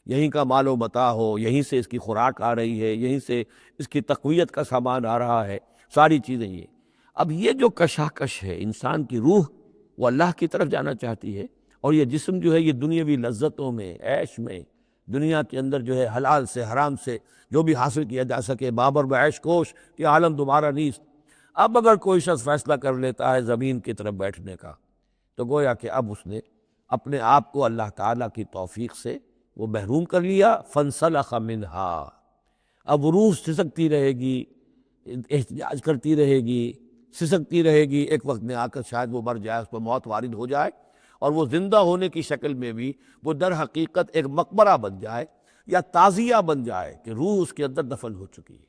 یہیں کا مال و متاع ہو، یہیں سے اس کی خوراک آ رہی ہے، یہیں سے اس کی تقویت کا سامان آ رہا ہے، ساری چیزیں یہ۔ اب یہ جو کشاکش ہے، انسان کی روح وہ اللہ کی طرف جانا چاہتی ہے، اور یہ جسم جو ہے یہ دنیاوی لذتوں میں، عیش میں، دنیا کے اندر جو ہے حلال سے حرام سے جو بھی حاصل کیا جا سکے، بابر بعیش کوش کہ عالم دوبارہ نیست۔ اب اگر کوئی شخص فیصلہ کر لیتا ہے زمین کی طرف بیٹھنے کا، تو گویا کہ اب اس نے اپنے آپ کو اللہ تعالیٰ کی توفیق سے وہ محروم کر لیا۔ فَانْسَلَخَ مِنْهَا، اب روح سسکتی رہے گی، احتجاج کرتی رہے گی، سسکتی رہے گی، ایک وقت میں آ کر شاید وہ مر جائے، اس پر موت وارد ہو جائے، اور وہ زندہ ہونے کی شکل میں بھی وہ در حقیقت ایک مقبرہ بن جائے یا تعزیہ بن جائے کہ روح اس کے اندر دفن ہو چکی ہے۔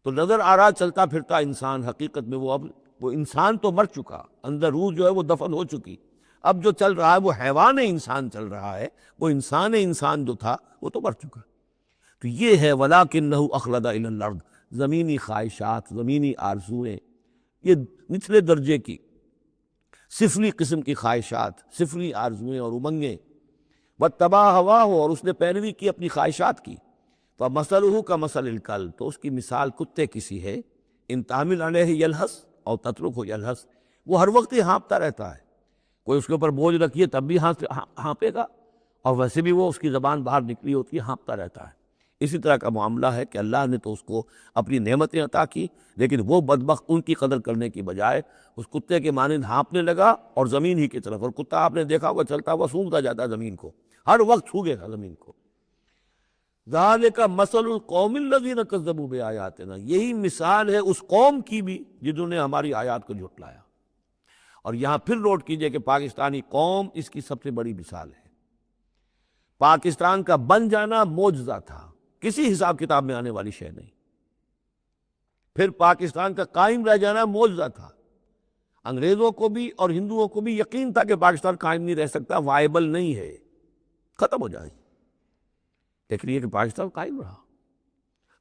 تو نظر آ رہا چلتا پھرتا انسان، حقیقت میں وہ انسان تو مر چکا، اندر روح جو ہے وہ دفن ہو چکی، اب جو چل رہا ہے وہ حیوان انسان چل رہا ہے، وہ انسان جو تھا وہ تو مر چکا۔ تو یہ ہے وَلَكِنَّهُ أَخْلَدَ إِلَى الْأَرْضِ، زمینی خواہشات، زمینی آرزوئیں، یہ نچلے درجے کی سفلی قسم کی خواہشات، سفلی آرزوئیں اور امنگیں، وَاتَّبَعَ هَوَاهُ، اور اس نے پیروی کی اپنی خواہشات کی، فَمَثَلُهُ كَمَثَلِ الْكَلْبِ، تو اس کی مثال کتے کسی ہے، إِن تَحْمِلْ عَلَيْهِ يَلْهَثْ أَوْ تَتْرُكْهُ يَلْهَثْ، وہ ہر وقت ہی ہانپتا رہتا ہے، کوئی اس کے اوپر بوجھ رکھیے تب بھی ہانپے گا، اور ویسے بھی وہ اس کی زبان باہر نکلی ہوتی ہے، ہانپتا رہتا ہے۔ اسی طرح کا معاملہ ہے کہ اللہ نے تو اس کو اپنی نعمتیں عطا کی، لیکن وہ بدبخت ان کی قدر کرنے کی بجائے اس کتے کے مانند ہانپنے لگا اور زمین ہی کی طرف، اور کتا آپ نے دیکھا ہوگا چلتا ہوا سونگھتا جاتا ہے زمین کو، ہر وقت سونگھے گا زمین کو۔ ذَلِكَ مَثَلُ الْقَوْمِ الَّذِينَ كَذَّبُوا بِآيَاتِنَا، یہی مثال ہے اس قوم کی بھی جنہوں نے ہماری آیات کو جھٹلایا۔ اور یہاں پھر نوٹ کیجئے کہ پاکستانی قوم اس کی سب سے بڑی مثال ہے۔ پاکستان کا بن جانا معجزہ تھا، کسی حساب کتاب میں آنے والی شے نہیں۔ پھر پاکستان کا قائم رہ جانا معجزہ تھا، انگریزوں کو بھی اور ہندوؤں کو بھی یقین تھا کہ پاکستان قائم نہیں رہ سکتا، وائبل نہیں ہے، ختم ہو جائے، لیکن یہ کہ پاکستان قائم رہا۔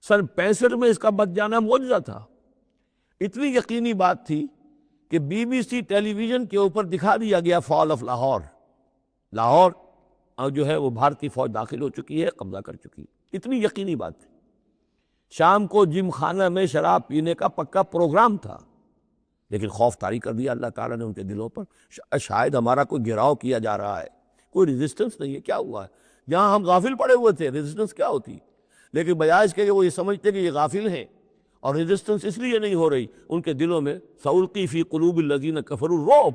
سن 65 میں اس کا بچ جانا معجزہ تھا۔ اتنی یقینی بات تھی کہ BBC ٹیلی ویژن کے اوپر دکھا دیا گیا فال آف لاہور، لاہور اور جو ہے وہ بھارتی فوج داخل ہو چکی ہے، قبضہ کر چکی ہے، اتنی یقینی بات تھی۔ شام کو جم خانہ میں شراب پینے کا پکا پروگرام تھا، لیکن خوف طاری کر دیا اللہ تعالیٰ نے ان کے دلوں پر۔ شاید ہمارا کوئی گراؤ کیا جا رہا ہے، کوئی ریزسٹنس نہیں ہے، کیا ہوا ہے؟ جہاں ہم غافل پڑے ہوئے تھے، ریزسٹنس کیا ہوتی؟ لیکن بجائے اس کے کہ وہ یہ سمجھتے کہ یہ غافل ہیں اور ریزسٹنس اس لیے نہیں ہو رہی، ان کے دلوں میں سألقی فی قلوب الذین کفروا الرعب،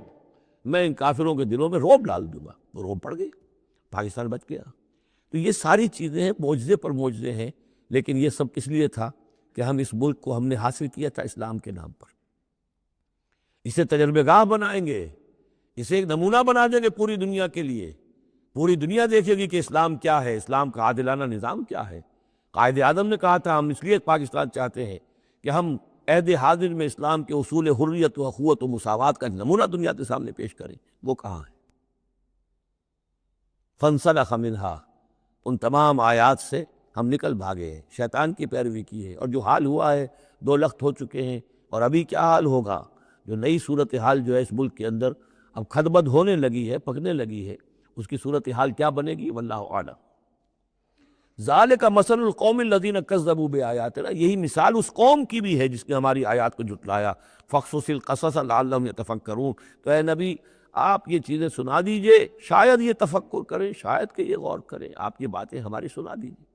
میں ان کافروں کے دلوں میں رعب ڈال دوں گا، وہ رعب پڑ گئی، پاکستان بچ گیا۔ تو یہ ساری چیزیں ہیں، معجزے پر معجزے ہیں، لیکن یہ سب کس لیے تھا کہ ہم اس ملک کو ہم نے حاصل کیا تھا اسلام کے نام پر۔ اسے تجربہ گاہ بنائیں گے، اسے ایک نمونہ بنا دیں گے پوری دنیا کے لیے، پوری دنیا دیکھے گی کہ اسلام کیا ہے، اسلام کا عادلانہ نظام کیا ہے۔ قائد اعظم نے کہا تھا ہم اس لیے پاکستان چاہتے ہیں کہ ہم عہد حاضر میں اسلام کے اصول حریت و اخوت و مساوات کا نمونہ دنیا کے سامنے پیش کریں، وہ کہاں ہے؟ فانسلخ منہا، ان تمام آیات سے ہم نکل بھاگے ہیں، شیطان کی پیروی کی ہے، اور جو حال ہوا ہے 2 لخت ہو چکے ہیں، اور ابھی کیا حال ہوگا، جو نئی صورتحال جو ہے اس ملک کے اندر اب خدبد ہونے لگی ہے، پکنے لگی ہے، اس کی صورتحال کیا بنے گی واللہ اعلم۔ ذالک مثل القوم الذین کذبوا بآیاتنا، یہی مثال اس قوم کی بھی ہے جس نے ہماری آیات کو جھٹلایا۔ فاقصص القصص لعلہم یتفکرون، تو اے نبی آپ یہ چیزیں سنا دیجئے، شاید یہ تفکر کریں، شاید کہ یہ غور کریں، آپ یہ باتیں ہماری سنا دیجئے۔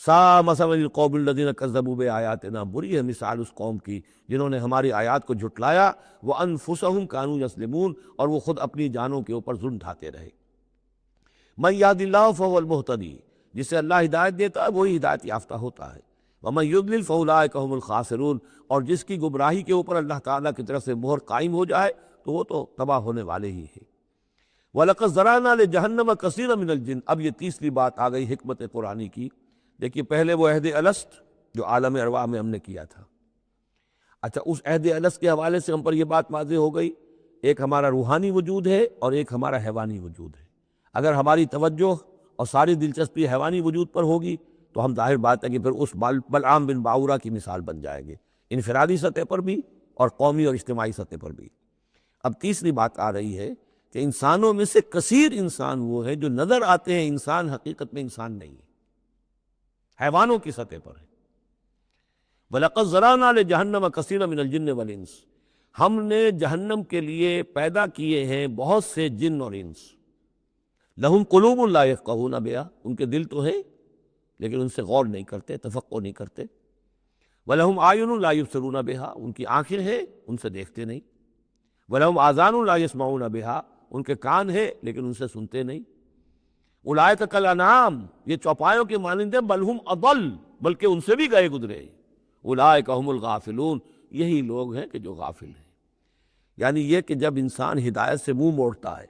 سا مثل القوم الذین کذبوا بآیاتنا، بری ہے مثال اس قوم کی جنہوں نے ہماری آیات کو جھٹلایا، وانفسہم کانوا یظلمون، اور وہ خود اپنی جانوں کے اوپر ظلم ڈھاتے رہے۔ من یہد اللہ فہو المہتدی، جسے اللہ ہدایت دیتا ہے وہی ہدایت یافتہ ہوتا ہے۔ ومن یضلل فاولئک هم الخاسرون، اور جس کی گمراہی کے اوپر اللہ تعالیٰ کی طرف سے مہر قائم ہو جائے تو وہ تو تباہ ہونے والے ہی ہیں۔ وَلَقَدْ ذَرَأْنَا لِجَهَنَّمَ كَثِيرًا مِنَ الْجِنِّ، اب یہ تیسری بات آ گئی حکمت قرآنی کی۔ دیکھیے پہلے وہ عہد الست جو عالم ارواح میں ہم نے کیا تھا، اچھا اس عہد الست کے حوالے سے ہم پر یہ بات واضح ہو گئی، ایک ہمارا روحانی وجود ہے اور ایک ہمارا حیوانی وجود ہے۔ اگر ہماری توجہ اور ساری دلچسپی حیوانی وجود پر ہوگی تو ہم ظاہر بات ہے کہ پھر اس بلعام بن باورا کی مثال بن جائیں گے، انفرادی سطح پر بھی اور قومی اور اجتماعی سطح پر بھی۔ اب تیسری بات آ رہی ہے کہ انسانوں میں سے کثیر انسان وہ ہے جو نظر آتے ہیں انسان، حقیقت میں انسان نہیں ہے، حیوانوں کی سطح پر ہے۔ وَلَقَدْ ذَرَأْنَا لِجَهَنَّمَ كَثِيرًا مِنَ الْجِنِّ وَالْإِنسِ، ہم نے جہنم کے لیے پیدا کیے ہیں بہت سے جن اور انس۔ لَهُمْ قُلُوبٌ لَا يَفْقَهُونَ بِهَا، ان کے دل تو ہیں لیکن ان سے غور نہیں کرتے، تفقہ نہیں کرتے۔ وَلَهُمْ أَعْيُنٌ لَا يُبْصِرُونَ بِهَا، ان کی آنکھیں ہیں ان سے دیکھتے نہیں۔ وَلَهُمْ آذَانٌ لَا يَسْمَعُونَ بِهَا، ان کے کان ہیں لیکن ان سے سنتے نہیں۔ اولئک کالانعام، یہ چوپایوں کے مانند ہیں، بل ہم اضل، بلکہ ان سے بھی گئے گزرے۔ اولئک هم الغافلون، یہی لوگ ہیں کہ جو غافل ہیں۔ یعنی یہ کہ جب انسان ہدایت سے منہ موڑتا ہے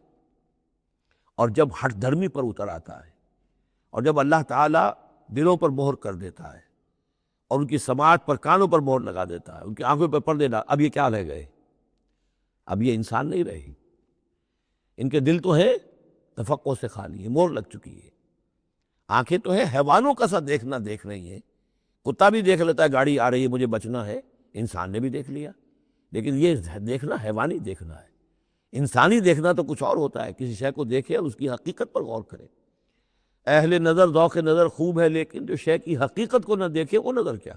اور جب ہٹ دھرمی پر اتر آتا ہے اور جب اللہ تعالیٰ دلوں پر مہر کر دیتا ہے اور ان کی سماعت پر کانوں پر مہر لگا دیتا ہے، ان کی آنکھوں پر پردے ڈال، اب یہ کیا رہ گئے؟ اب یہ انسان نہیں رہی، ان کے دل تو ہے تفقع سے خالی ہے، مہر لگ چکی ہے۔ آنکھیں تو ہے حیوانوں کا سا دیکھنا دیکھ رہی ہیں، کتا بھی دیکھ لیتا ہے گاڑی آ رہی ہے مجھے بچنا ہے، انسان نے بھی دیکھ لیا، لیکن یہ دیکھنا حیوانی دیکھنا ہے۔ انسانی دیکھنا تو کچھ اور ہوتا ہے، کسی شے کو دیکھے اور اس کی حقیقت پر غور کرے۔ اہل نظر ذوق نظر خوب ہے، لیکن جو شے کی حقیقت کو نہ دیکھے وہ نظر کیا۔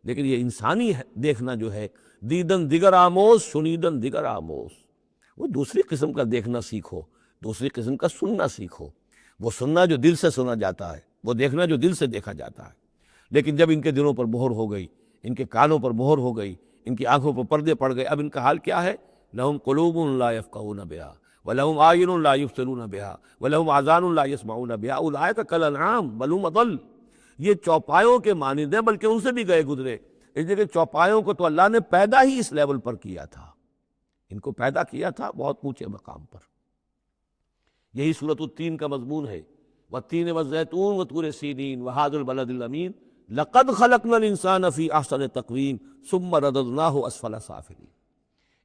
لیکن یہ انسانی دیکھنا جو ہے، دیدن دیگر آموز شنیدن دیگر آموز، وہ دوسری قسم کا دیکھنا سیکھو، دوسری قسم کا سننا سیکھو۔ وہ سننا جو دل سے سنا جاتا ہے، وہ دیکھنا جو دل سے دیکھا جاتا ہے۔ لیکن جب ان کے دلوں پر مہر ہو گئی، ان کے کانوں پر مہر ہو گئی، ان کی آنکھوں پر پردے پڑ گئے، اب ان کا حال کیا ہے؟ لہم قلوب لا یفقہون بہا ولہم اعین لا یبصرون بہا ولہم آذان لا یسمعون بہا اولئک کالانعام بل ہم اضل، یہ چوپایوں کے مانند ہیں بلکہ ان سے بھی گئے گزرے۔ اس لیے کہ چوپایوں کو تو اللہ نے پیدا ہی اس لیول پر کیا تھا، ان کو پیدا کیا تھا بہت اونچے مقام پر۔ یہی سورۃ التین کا مضمون ہے، والتین والزیتون وطور سینین وہذا البلد الامین لقد خلقنا الانسان فی احسن تقویم ثم رددناہ اسفل سافلین.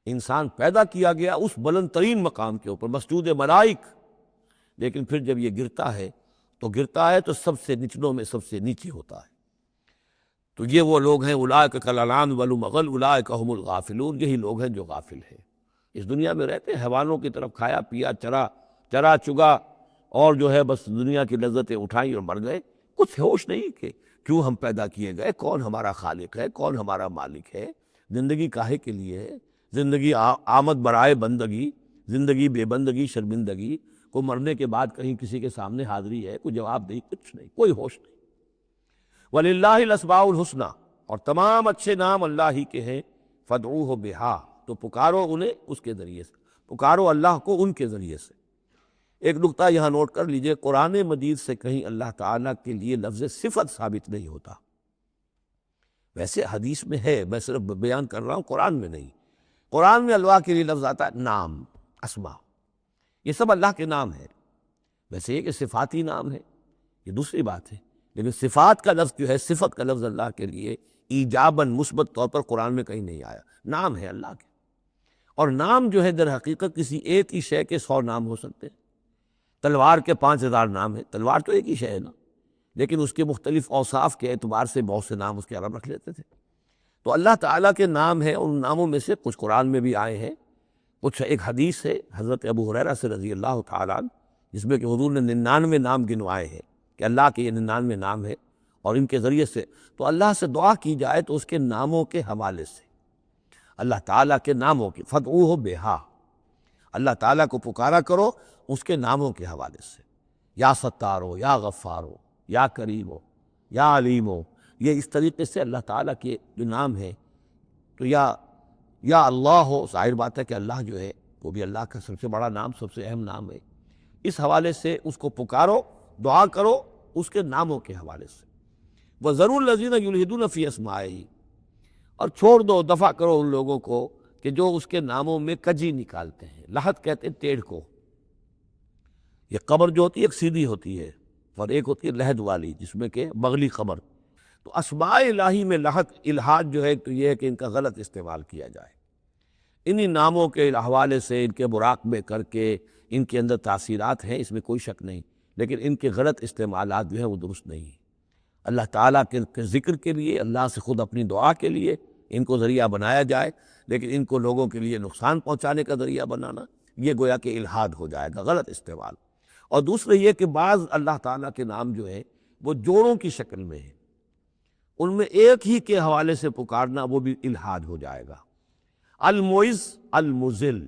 انسان پیدا کیا گیا اس بلند ترین مقام کے اوپر مسجود ملائک، لیکن پھر جب یہ گرتا ہے تو سب سے نچلوں میں سب سے نیچے ہوتا ہے. تو یہ وہ لوگ ہیں اولئک کالانعام بل هم اضل اولئک هم الغافلون. یہی لوگ ہیں جو غافل ہیں، اس دنیا میں رہتے ہیں حیوانوں کی طرف کھایا پیا چرا چگا اور جو ہے بس دنیا کی لذتیں اٹھائیں اور مر گئے. کچھ ہوش نہیں کہ کیوں ہم پیدا کیے گئے، کون ہمارا خالق ہے، کون ہمارا مالک ہے، زندگی کاہے کے لیے ہے، زندگی آمد برائے بندگی، زندگی بے بندگی شرمندگی، کو مرنے کے بعد کہیں کسی کے سامنے حاضری ہے، کوئی جواب نہیں، کچھ نہیں، کوئی ہوش نہیں. وَلِلَّهِ الْأَسْمَاءُ الْحُسْنَى، اور تمام اچھے نام اللہ ہی کے ہیں. فَادْعُوهُ بِهَا، تو پکارو انہیں اس کے ذریعے سے، پکارو اللہ کو ان کے ذریعے سے. ایک نقطہ یہاں نوٹ کر لیجئے، قرآن مجید سے کہیں اللہ تعالیٰ کے لیے لفظ صفت ثابت نہیں ہوتا. ویسے حدیث میں ہے، میں صرف بیان کر رہا ہوں، قرآن میں نہیں. قرآن میں اللہ کے لیے لفظ آتا ہے نام، اسما، یہ سب اللہ کے نام ہے. ویسے یہ کہ صفاتی نام ہے یہ دوسری بات ہے، لیکن صفات کا لفظ جو ہے، صفت کا لفظ اللہ کے لیے ایجاباً مثبت طور پر قرآن میں کہیں نہیں آیا. نام ہے اللہ کے، اور نام جو ہے در حقیقت کسی ایک ہی شے کے 100 نام ہو سکتے ہیں. تلوار کے 5000 نام ہیں، تلوار تو ایک ہی شے ہے نا، لیکن اس کے مختلف اوصاف کے اعتبار سے بہت سے نام اس کے عرب رکھ لیتے تھے. تو اللہ تعالیٰ کے نام ہیں، ان ناموں میں سے کچھ قرآن میں بھی آئے ہیں، کچھ ایک حدیث ہے حضرت ابو ہریرہ سے رضی اللہ تعالیٰ عنہ، جس میں کہ حضور نے 99 نام گنوائے ہیں کہ اللہ کے یہ 99 نام ہے، اور ان کے ذریعے سے تو اللہ سے دعا کی جائے تو اس کے ناموں کے حوالے سے، اللہ تعالیٰ کے ناموں کی. فَادْعُوهُ بِهَا، اللہ تعالیٰ کو پکارا کرو اس کے ناموں کے حوالے سے. یا ستارو، یا غفارو، یا کریم ہو، یا علیم ہو، یہ اس طریقے سے اللہ تعالیٰ کے جو نام ہیں. تو یا اللہ ہو، ظاہر بات ہے کہ اللہ جو ہے وہ بھی اللہ کا سب سے بڑا نام، سب سے اہم نام ہے. اس حوالے سے اس کو پکارو، دعا کرو اس کے ناموں کے حوالے سے. وَذَرُوا الَّذِينَ يُلْحِدُونَ فِي أَسْمَائِهِ، اور چھوڑ دو، دفع کرو ان لوگوں کو کہ جو اس کے ناموں میں کجی نکالتے ہیں. لحد کہتے ہیں ٹیڑھ کو. یہ قبر جو ہوتی ہے ایک سیدھی ہوتی ہے، اور ایک ہوتی ہے لحد والی جس میں کہ بغلی قبر. تو اسماء الہی میں لحد الحاد جو ہے تو یہ ہے کہ ان کا غلط استعمال کیا جائے. انہی ناموں کے حوالے سے ان کے مراقبے کر کے ان کے اندر تاثیرات ہیں، اس میں کوئی شک نہیں، لیکن ان کے غلط استعمالات جو ہیں وہ درست نہیں ہیں. اللہ تعالیٰ کے ذکر کے لیے، اللہ سے خود اپنی دعا کے لیے ان کو ذریعہ بنایا جائے، لیکن ان کو لوگوں کے لیے نقصان پہنچانے کا ذریعہ بنانا یہ گویا کہ الحاد ہو جائے گا، غلط استعمال. اور دوسرے یہ کہ بعض اللہ تعالیٰ کے نام جو ہیں وہ جوڑوں کی شکل میں ہیں، ان میں ایک ہی کے حوالے سے پکارنا وہ بھی الحاد ہو جائے گا. المعز المذل،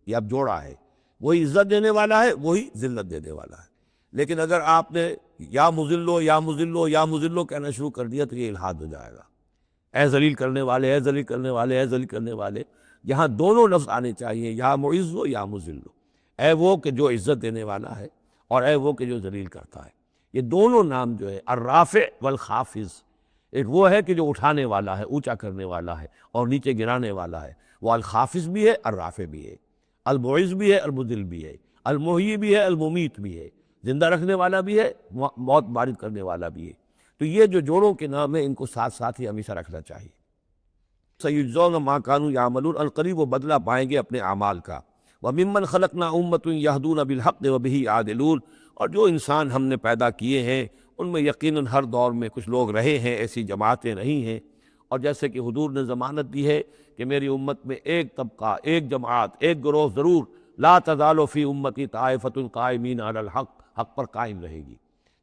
یہ اب جوڑا ہے، وہی عزت دینے والا ہے، وہی ذلت دینے والا ہے. لیکن اگر آپ نے یا مذلو یا مذلو یا مذلو کہنا شروع کر دیا تو یہ الحاد ہو جائے گا. اے ذلیل کرنے والے، اے ذلیل کرنے والے، اے ذلیل کرنے والے. یہاں دونوں لفظ آنے چاہیے، یا معز ہو یا مذل ہو. اے وہ کہ جو عزت دینے والا ہے، اور اے وہ کہ جو ذلیل کرتا ہے. یہ دونوں نام جو ہے الرافع والخافض، ایک وہ ہے کہ جو اٹھانے والا ہے، اونچا کرنے والا ہے، اور نیچے گرانے والا ہے، وہ الخافض بھی ہے، الرافع بھی ہے، المعز بھی ہے، المذل بھی ہے، المحیی بھی ہے، الممیت بھی ہے، زندہ رکھنے والا بھی ہے، موت وارد کرنے والا بھی ہے. تو یہ جو جوڑوں کے نام ہیں ان کو ساتھ ساتھ ہی ہمیشہ رکھنا چاہیے. سَيُجْزَوْنَ مَا كَانُوا يَعْمَلُونَ، القریب وہ بدلہ پائیں گے اپنے اعمال کا. وَمِمَّنْ خَلَقْنَا أُمَّةٌ يَهْدُونَ بِالْحَقِّ وَبِهِ يَعْدِلُونَ، اور جو انسان ہم نے پیدا کیے ہیں ان میں یقیناً ہر دور میں کچھ لوگ رہے ہیں، ایسی جماعتیں رہی ہیں. اور جیسے کہ حضور نے ضمانت دی ہے کہ میری امت میں ایک طبقہ، ایک جماعت، ایک گروہ ضرور، لا تزال فی امتی طائفۃ قائمین علی الحق، حق پر قائم رہے گی.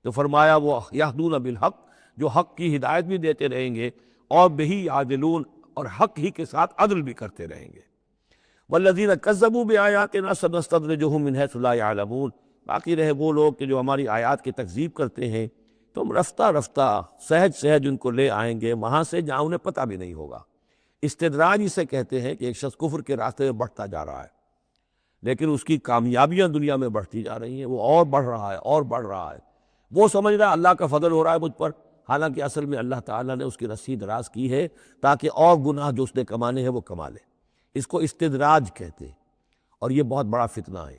تو فرمایا وہ یہدون بالحق، جو حق کی ہدایت بھی دیتے رہیں گے، اور بہی یعدلون، اور حق ہی کے ساتھ عدل بھی کرتے رہیں گے. والذین کذبوا بآیاتنا سنستدرجهم من حیث لا یعلمون، باقی رہے وہ لوگ کہ جو ہماری آیات کی تکذیب کرتے ہیں تو ہم رفتہ رفتہ سہج سہج ان کو لے آئیں گے وہاں سے جہاں انہیں پتہ بھی نہیں ہوگا. استدراج اسے کہتے ہیں کہ ایک شخص کفر کے راستے میں بڑھتا جا رہا ہے، لیکن اس کی کامیابیاں دنیا میں بڑھتی جا رہی ہیں، وہ اور بڑھ رہا ہے اور بڑھ رہا ہے. وہ سمجھ رہا ہے اللہ کا فضل ہو رہا ہے مجھ پر، حالانکہ اصل میں اللہ تعالیٰ نے اس کی رسی دراز کی ہے تاکہ اور گناہ جو اس نے کمانے ہیں وہ کما لے. اس کو استدراج کہتے ہیں، اور یہ بہت بڑا فتنہ ہے.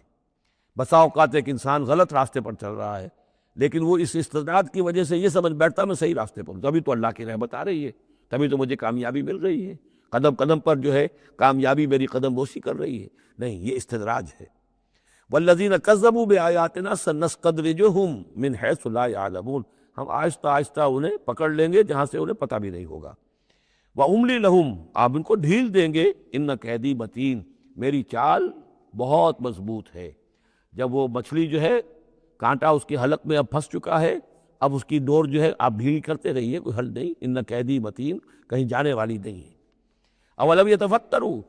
بسا اوقات ایک انسان غلط راستے پر چل رہا ہے، لیکن وہ اس استعداد کی وجہ سے یہ سمجھ بیٹھتا میں صحیح راستے پر ہوں، تبھی تو اللہ کی رحمت آ رہی ہے، تبھی تو مجھے کامیابی مل رہی ہے، قدم قدم پر جو ہے کامیابی میری قدم بوسی کر رہی ہے۔ نہیں، یہ استدراج ہے۔ والذین کذبوا بآیاتنا سنستدرجهم من حیث لا یعلمون، ہم آہستہ آہستہ انہیں پکڑ لیں گے جہاں سے انہیں پتہ بھی نہیں ہوگا۔ وَأُمْلِي لَهُمْ، آپ ان کو ڈھیل دیں گے، ان قیدی متین، میری چال بہت مضبوط ہے۔ جب وہ مچھلی جو ہے کانٹا اس کے حلق میں اب پھنس چکا ہے، اب اس کی ڈور جو ہے آپ ڈھیل کرتے رہیے، کوئی حل نہیں، ان قیدی متین، کہیں جانے والی نہیں ہے۔ اولم یتفکروا،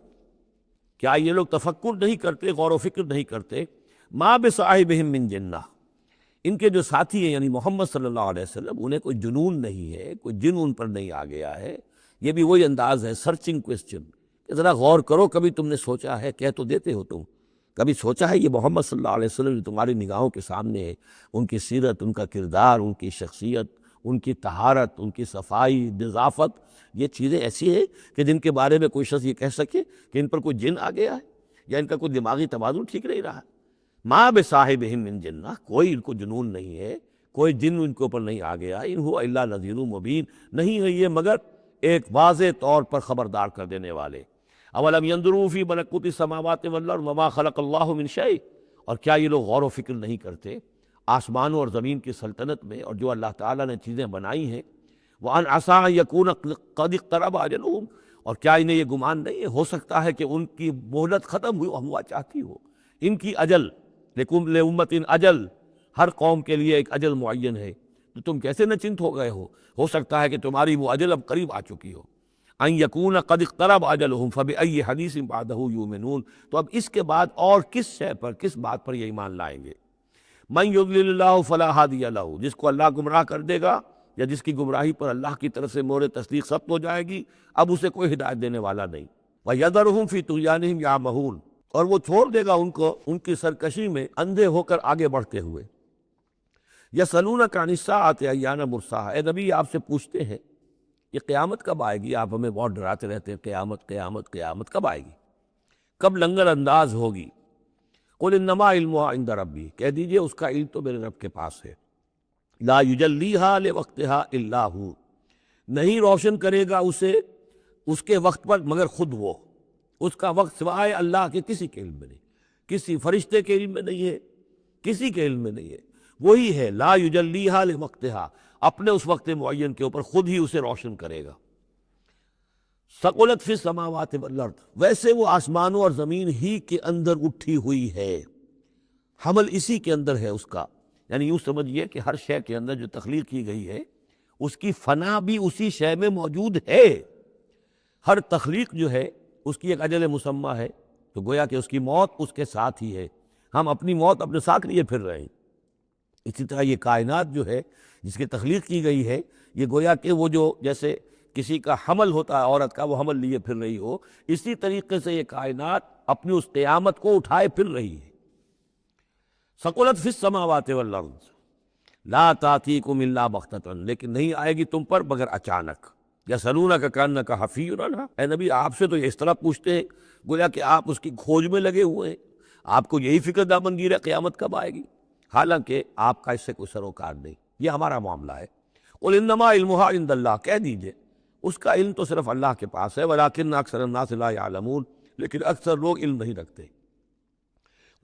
کیا یہ لوگ تفکر نہیں کرتے، غور و فکر نہیں کرتے؟ ما بصاحبہم من جنہ، ان کے جو ساتھی ہیں یعنی محمد صلی اللہ علیہ وسلم، انہیں کوئی جنون نہیں ہے، کوئی جن ان پر نہیں آ گیا ہے۔ یہ بھی وہی انداز ہے، سرچنگ کوسچن، کہ ذرا غور کرو، کبھی تم نے سوچا ہے، کہہ تو دیتے ہو تم، کبھی سوچا ہے یہ محمد صلی اللہ علیہ وسلم جو تمہاری نگاہوں کے سامنے ہے، ان کی سیرت، ان کا کردار، ان کی شخصیت، ان کی طہارت، ان کی صفائی، نظافت، یہ چیزیں ایسی ہیں کہ جن کے بارے میں کوئی شخص یہ کہہ سکے کہ ان پر کوئی جن آ گیا ہے یا ان کا کوئی دماغی توازن ٹھیک نہیں رہا۔ ما بصاحبہم من جنہ، کوئی ان کو جنون نہیں ہے، کوئی جن ان کے اوپر نہیں آ گیا، ان ہو الا نذیر مبین، نہیں ہے یہ مگر ایک واضح طور پر خبردار کر دینے والے۔ اولم ينظروا فی ملکوت السماوات والارض وما خلق اللہ من شیء، اور کیا یہ لوگ غور و فکر نہیں کرتے آسمانوں اور زمین کی سلطنت میں اور جو اللہ تعالیٰ نے چیزیں بنائی ہیں؟ وان عسى ان یکون قد اقترب اجلهم، اور کیا انہیں یہ گمان نہیں ہے ہو سکتا ہے کہ ان کی مہلت ختم ہوا چاہتی ہو، ان کی اجل، لکل امت اجل، ہر قوم کے لیے ایک اجل معین ہے، تو تم کیسے نچنت ہو گئے ہو سکتا ہے کہ تمہاری وہ اجل اب قریب آ چکی ہو۔ ان یکون قد اقترب اجلهم فبأي حدیث بعدہ یؤمنون، تو اب اس کے بعد اور کس شے پر، کس بات پر یہ ایمان لائیں گے؟ من یضلل اللہ فلا ہادی لہ، جس کو اللہ گمراہ کر دے گا یا جس کی گمراہی پر اللہ کی طرف سے مہر تصدیق ثبت ہو جائے گی، اب اسے کوئی ہدایت دینے والا نہیں۔ وَيَذَرُهُمْ فِي طُغْيَانِهِمْ يَعْمَهُونَ، اور وہ چھوڑ دے گا ان کو ان کی سرکشی میں اندھے ہو کر آگے بڑھتے ہوئے۔ يَسْأَلُونَكَ عَنِ السَّاعَةِ أَيَّانَ مُرْسَاهَا، اے نبی آپ سے پوچھتے ہیں یہ قیامت کب آئے گی، آپ ہمیں بہت ڈراتے رہتے ہیں، قیامت قیامت قیامت کب آئے گی، کب لنگر انداز ہوگی؟ قُلْ إِنَّمَا عِلْمُهَا عِندَ رَبِّي، کہہ دیجئے اس کا علم تو میرے رب کے پاس ہے۔ لا یجلیہا لوقتہا الا ہو، نہیں روشن کرے گا اسے اس کے وقت پر مگر خود وہ، اس کا وقت سوائے اللہ کے کسی کے علم میں نہیں، کسی فرشتے کے علم میں نہیں ہے، کسی کے علم میں نہیں ہے، وہی ہے لا یجلیہا لوقتہا، اپنے اس وقت معین کے اوپر خود ہی اسے روشن کرے گا۔ ثقلت فی السماوات والارض، ویسے وہ آسمانوں اور زمین ہی کے اندر اٹھی ہوئی ہے، حمل اسی کے اندر ہے اس کا، یعنی یوں سمجھیے کہ ہر شے کے اندر جو تخلیق کی گئی ہے اس کی فنا بھی اسی شے میں موجود ہے۔ ہر تخلیق جو ہے اس کی ایک اجل مسمى ہے، تو گویا کہ اس کی موت اس کے ساتھ ہی ہے، ہم اپنی موت اپنے ساتھ لیے پھر رہے ہیں۔ اسی طرح یہ کائنات جو ہے جس کی تخلیق کی گئی ہے، یہ گویا کہ وہ جو جیسے کسی کا حمل ہوتا ہے عورت کا، وہ حمل لیے پھر رہی ہو، اسی طریقے سے یہ کائنات اپنی اس قیامت کو اٹھائے پھر رہی ہے۔ ثقلت فی السماوات والارض لا تأتیکم الا بغتۃ، لیکن نہیں آئے گی تم پر مگر اچانک۔ یسألونک کأنک حفی عنہا، اے نبی آپ سے تو یہ اس طرح پوچھتے ہیں گویا کہ آپ اس کی کھوج میں لگے ہوئے ہیں، آپ کو یہی فکر دامنگیر ہے قیامت کب آئے گی، حالانکہ آپ کا اس سے کوئی سروکار نہیں، یہ ہمارا معاملہ ہے۔ قل انما علمھا عند اللہ، کہہ دیجئے اس کا علم تو صرف اللہ کے پاس ہے، ولکن اکثر الناس لا یعلمون، لیکن اکثر لوگ علم نہیں رکھتے۔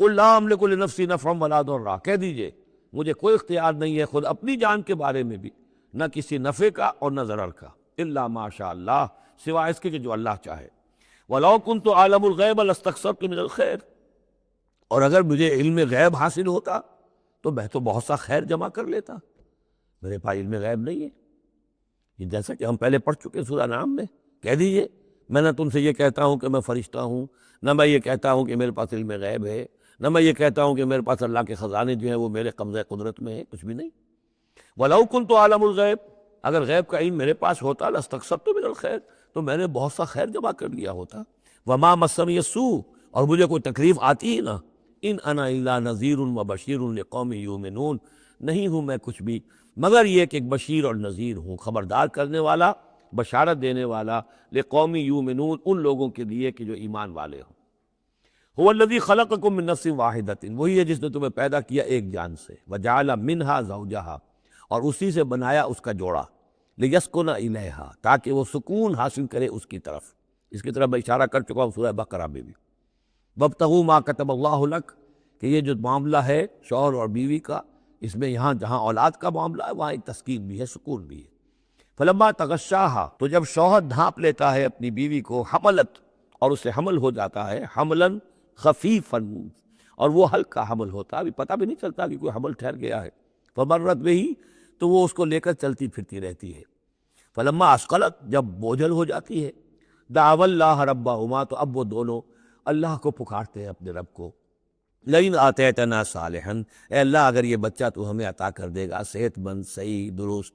قل لا املک لنفسی نفعا ولا ضرا، کہہ دیجئے مجھے کوئی اختیار نہیں ہے خود اپنی جان کے بارے میں بھی، نہ کسی نفع کا اور نہ ضرر کا، الا ما شاء اللہ، سوائے اس کے کہ جو اللہ چاہے۔ ولو کنت اعلم الغیب لاستکثرت من الخیر، اور اگر مجھے علم غیب حاصل ہوتا تو میں تو بہت سا خیر جمع کر لیتا، میرے پاس علم غیب نہیں ہے۔ یہ جیسا کہ ہم پہلے پڑھ چکے سورہ نام میں، کہہ دیجئے میں نہ تم سے یہ کہتا ہوں کہ میں فرشتہ ہوں، نہ میں یہ کہتا ہوں کہ میرے پاس علم غیب ہے، نہ میں یہ کہتا ہوں کہ میرے پاس اللہ کے خزانے جو ہیں وہ میرے قبضہ قدرت میں ہیں، کچھ بھی نہیں۔ وَلَوْ كُنْتُ أَعْلَمُ الْغَيْبَ، اگر غیب کا علم میرے پاس ہوتا لَاسْتَكْثَرْتُ مِنَ الْخَيْرِ، تو میں نے بہت سا خیر جمع کر لیا ہوتا۔ وَمَا مَسَّنِيَ السُّوءُ، اور مجھے کوئی تکلیف آتی ہی نہ، إِنْ أَنَا إِلَّا نَذِيرٌ وَبَشِيرٌ لِقَوْمٍ يُؤْمِنُونَ، نہیں ہوں میں کچھ بھی مگر یہ کہ ایک بشیر اور نذیر ہوں، خبردار کرنے والا، بشارت دینے والا، لقوم یؤمنون، ان لوگوں کے لیے کہ جو ایمان والے ہوں۔ هو الذی خلقکم من نفس واحدۃ، وہی ہے جس نے تمہیں پیدا کیا ایک جان سے، وجعل منہا زوجہا، اور اسی سے بنایا اس کا جوڑا، لیسکن الیہا، تاکہ وہ سکون حاصل کرے اس کی طرف۔ اس کی طرف میں اشارہ کر چکا ہوں سورہ بقرہ میں بھی۔ وابتغوا ما کتب اللہ لک، کہ یہ جو معاملہ ہے شوہر اور بیوی کا، اس میں یہاں جہاں اولاد کا معاملہ ہے وہاں ایک تسکین بھی ہے، سکون بھی ہے۔ فلما تغشاہا، تو جب شوہر ڈھانپ لیتا ہے اپنی بیوی کو، حملت، اور اسے حمل ہو جاتا ہے، حملاً خفیفاً، اور وہ ہلکا حمل ہوتا ہے، ابھی پتہ بھی نہیں چلتا کہ کوئی حمل ٹھہر گیا ہے، فمرت بہی، تو وہ اس کو لے کر چلتی پھرتی رہتی ہے۔ فلما اثقلت، جب بوجھل ہو جاتی ہے، دعوا اللہ ربہما، تو اب وہ دونوں اللہ کو پکارتے ہیں، اپنے رب کو، لئن آتیتنا صالحا، اے اللہ اگر یہ بچہ تو ہمیں عطا کر دے گا صحت مند، صحیح، درست،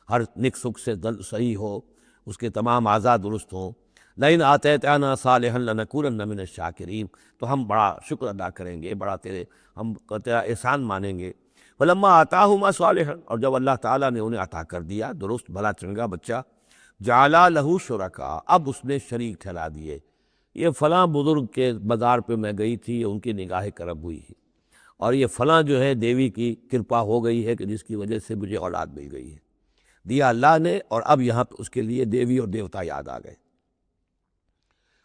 ہر نک سکھ سے صحیح ہو، اس کے تمام اعضاء درست ہوں، لئن آتیتنا صالحا لنکونن من الشاکرین، تو ہم بڑا شکر ادا کریں گے، بڑا ہم تیرا احسان مانیں گے۔ فلما آتاہما صالحا، اور جب اللہ تعالیٰ نے انہیں عطا کر دیا درست بھلا چنگا بچہ، جعلا لہ شرکاء، اب اس نے شریک ٹھہرا دیے، یہ فلاں بزرگ کے مزار پہ میں گئی تھی، ان کی نگاہ کرم ہوئی ہے، اور یہ فلاں جو ہے دیوی کی کرپا ہو گئی ہے کہ جس کی وجہ سے مجھے اولاد مل گئی ہے، دیا اللہ نے، اور اب یہاں پہ اس کے لیے دیوی اور دیوتا یاد آ گئے۔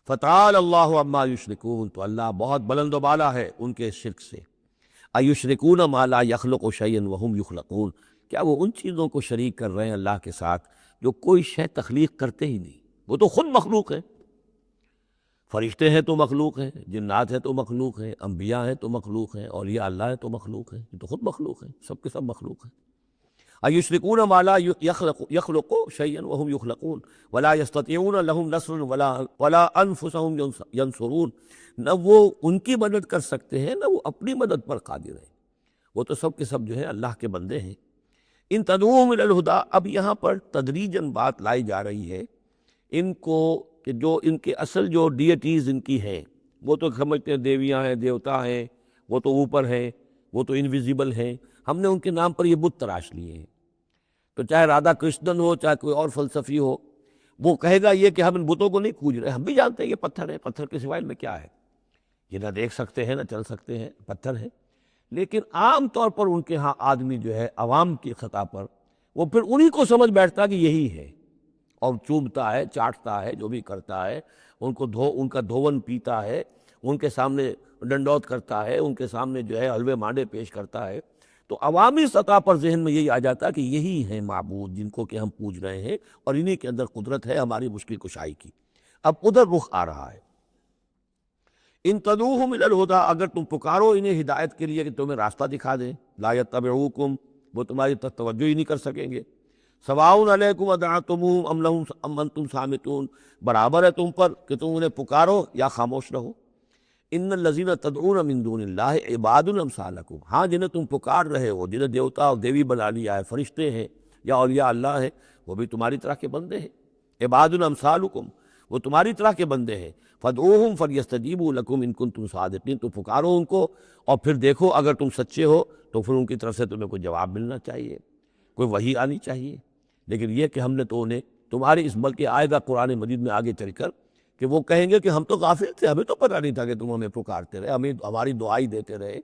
فتعال اللہ عما یشرکون، تو اللہ بہت بلند و بالا ہے ان کے شرک سے۔ ایشرکون ما لا یخلق شیئا وہم یخلقون، کیا وہ ان چیزوں کو شریک کر رہے ہیں اللہ کے ساتھ جو کوئی شے تخلیق کرتے ہی نہیں، وہ تو خود مخلوق ہیں۔ فرشتے ہیں تو مخلوق ہیں، جنات ہیں تو مخلوق ہیں، انبیاء ہیں تو مخلوق ہیں، اولیاء اللہ ہیں تو مخلوق ہیں، یہ تو خود مخلوق ہیں، سب کے سب مخلوق ہیں۔ ایشرکون ما لا یخلق شیئا وہم یخلقون ولا یستطیعون لهم نصر ولا انفسهم ینصرون، نہ وہ ان کی مدد کر سکتے ہیں نہ وہ اپنی مدد پر قادر ہیں، وہ تو سب کے سب جو ہے اللہ کے بندے ہیں۔ ان تدعوہم الی الہدی، اب یہاں پر تدریجاً بات لائی جا رہی ہے ان کو، کہ جو ان کے اصل جو ڈیٹیز ان کی ہیں، وہ تو سمجھتے ہیں دیویاں ہیں، دیوتا ہیں، وہ تو اوپر ہیں، وہ تو انویزیبل ہیں، ہم نے ان کے نام پر یہ بت تراش لیے ہیں۔ تو چاہے رادھا کرشنن ہو، چاہے کوئی اور فلسفی ہو، وہ کہے گا یہ کہ ہم ان بتوں کو نہیں پوج رہے، ہم بھی جانتے ہیں یہ پتھر ہے، پتھر کے سوائے میں کیا ہے، یہ نہ دیکھ سکتے ہیں نہ چل سکتے ہیں، پتھر ہیں۔ لیکن عام طور پر ان کے ہاں آدمی جو ہے عوام کی سطح پر، وہ پھر انہی کو سمجھ بیٹھتا کہ یہی ہے، اور چومتا ہے، چاٹتا ہے، جو بھی کرتا ہے، ان کا دھون پیتا ہے، ان کے سامنے ڈنڈوت کرتا ہے، ان کے سامنے جو ہے حلوے مانڈے پیش کرتا ہے، تو عوامی سطح پر ذہن میں یہی آ جاتا کہ یہی ہیں معبود جن کو کہ ہم پوج رہے ہیں، اور انہی کے اندر قدرت ہے ہماری مشکل کشائی کی۔ اب ادھر رخ آ رہا ہے، ان تدعوہم الی الہدی، اگر تم پکارو انہیں ہدایت کے لیے کہ تمہیں راستہ دکھا دیں، لا یتبعوکم، وہ تمہاری طرف توجہ ہی نہیں کر سکیں گے، سواء علیکم ادعوتموہم ام لہم ام انتم صامتون، برابر ہے تم پر کہ تم انہیں پکارو یا خاموش رہو۔ ان الذین تدعون من دون اللہ عباد امثالکم، ہاں جنہیں تم پکار رہے ہو، جنہیں دیوتا اور دیوی بنا لیا ہے، فرشتے ہیں یا اولیاء اللہ ہیں، وہ بھی تمہاری طرح کے بندے ہیں، عباد امثالکم، وہ تمہاری طرح کے بندے ہیں، فادعوہم فلیستجیبوا لکم ان کنتم صادقین، تو پکارو ان کو اور پھر دیکھو اگر تم سچے ہو تو پھر ان کی طرف سے تمہیں کوئی جواب ملنا چاہیے، کوئی وحی آنی چاہیے۔ لیکن یہ کہ ہم نے تو انہیں تمہاری اس، بلکہ آئے گا قرآن مجید میں آگے چل کر کہ وہ کہیں گے کہ ہم تو غافل تھے، ہمیں تو پتہ نہیں تھا کہ تم ہمیں پکارتے رہے، ہمیں ہماری دعائی دیتے رہے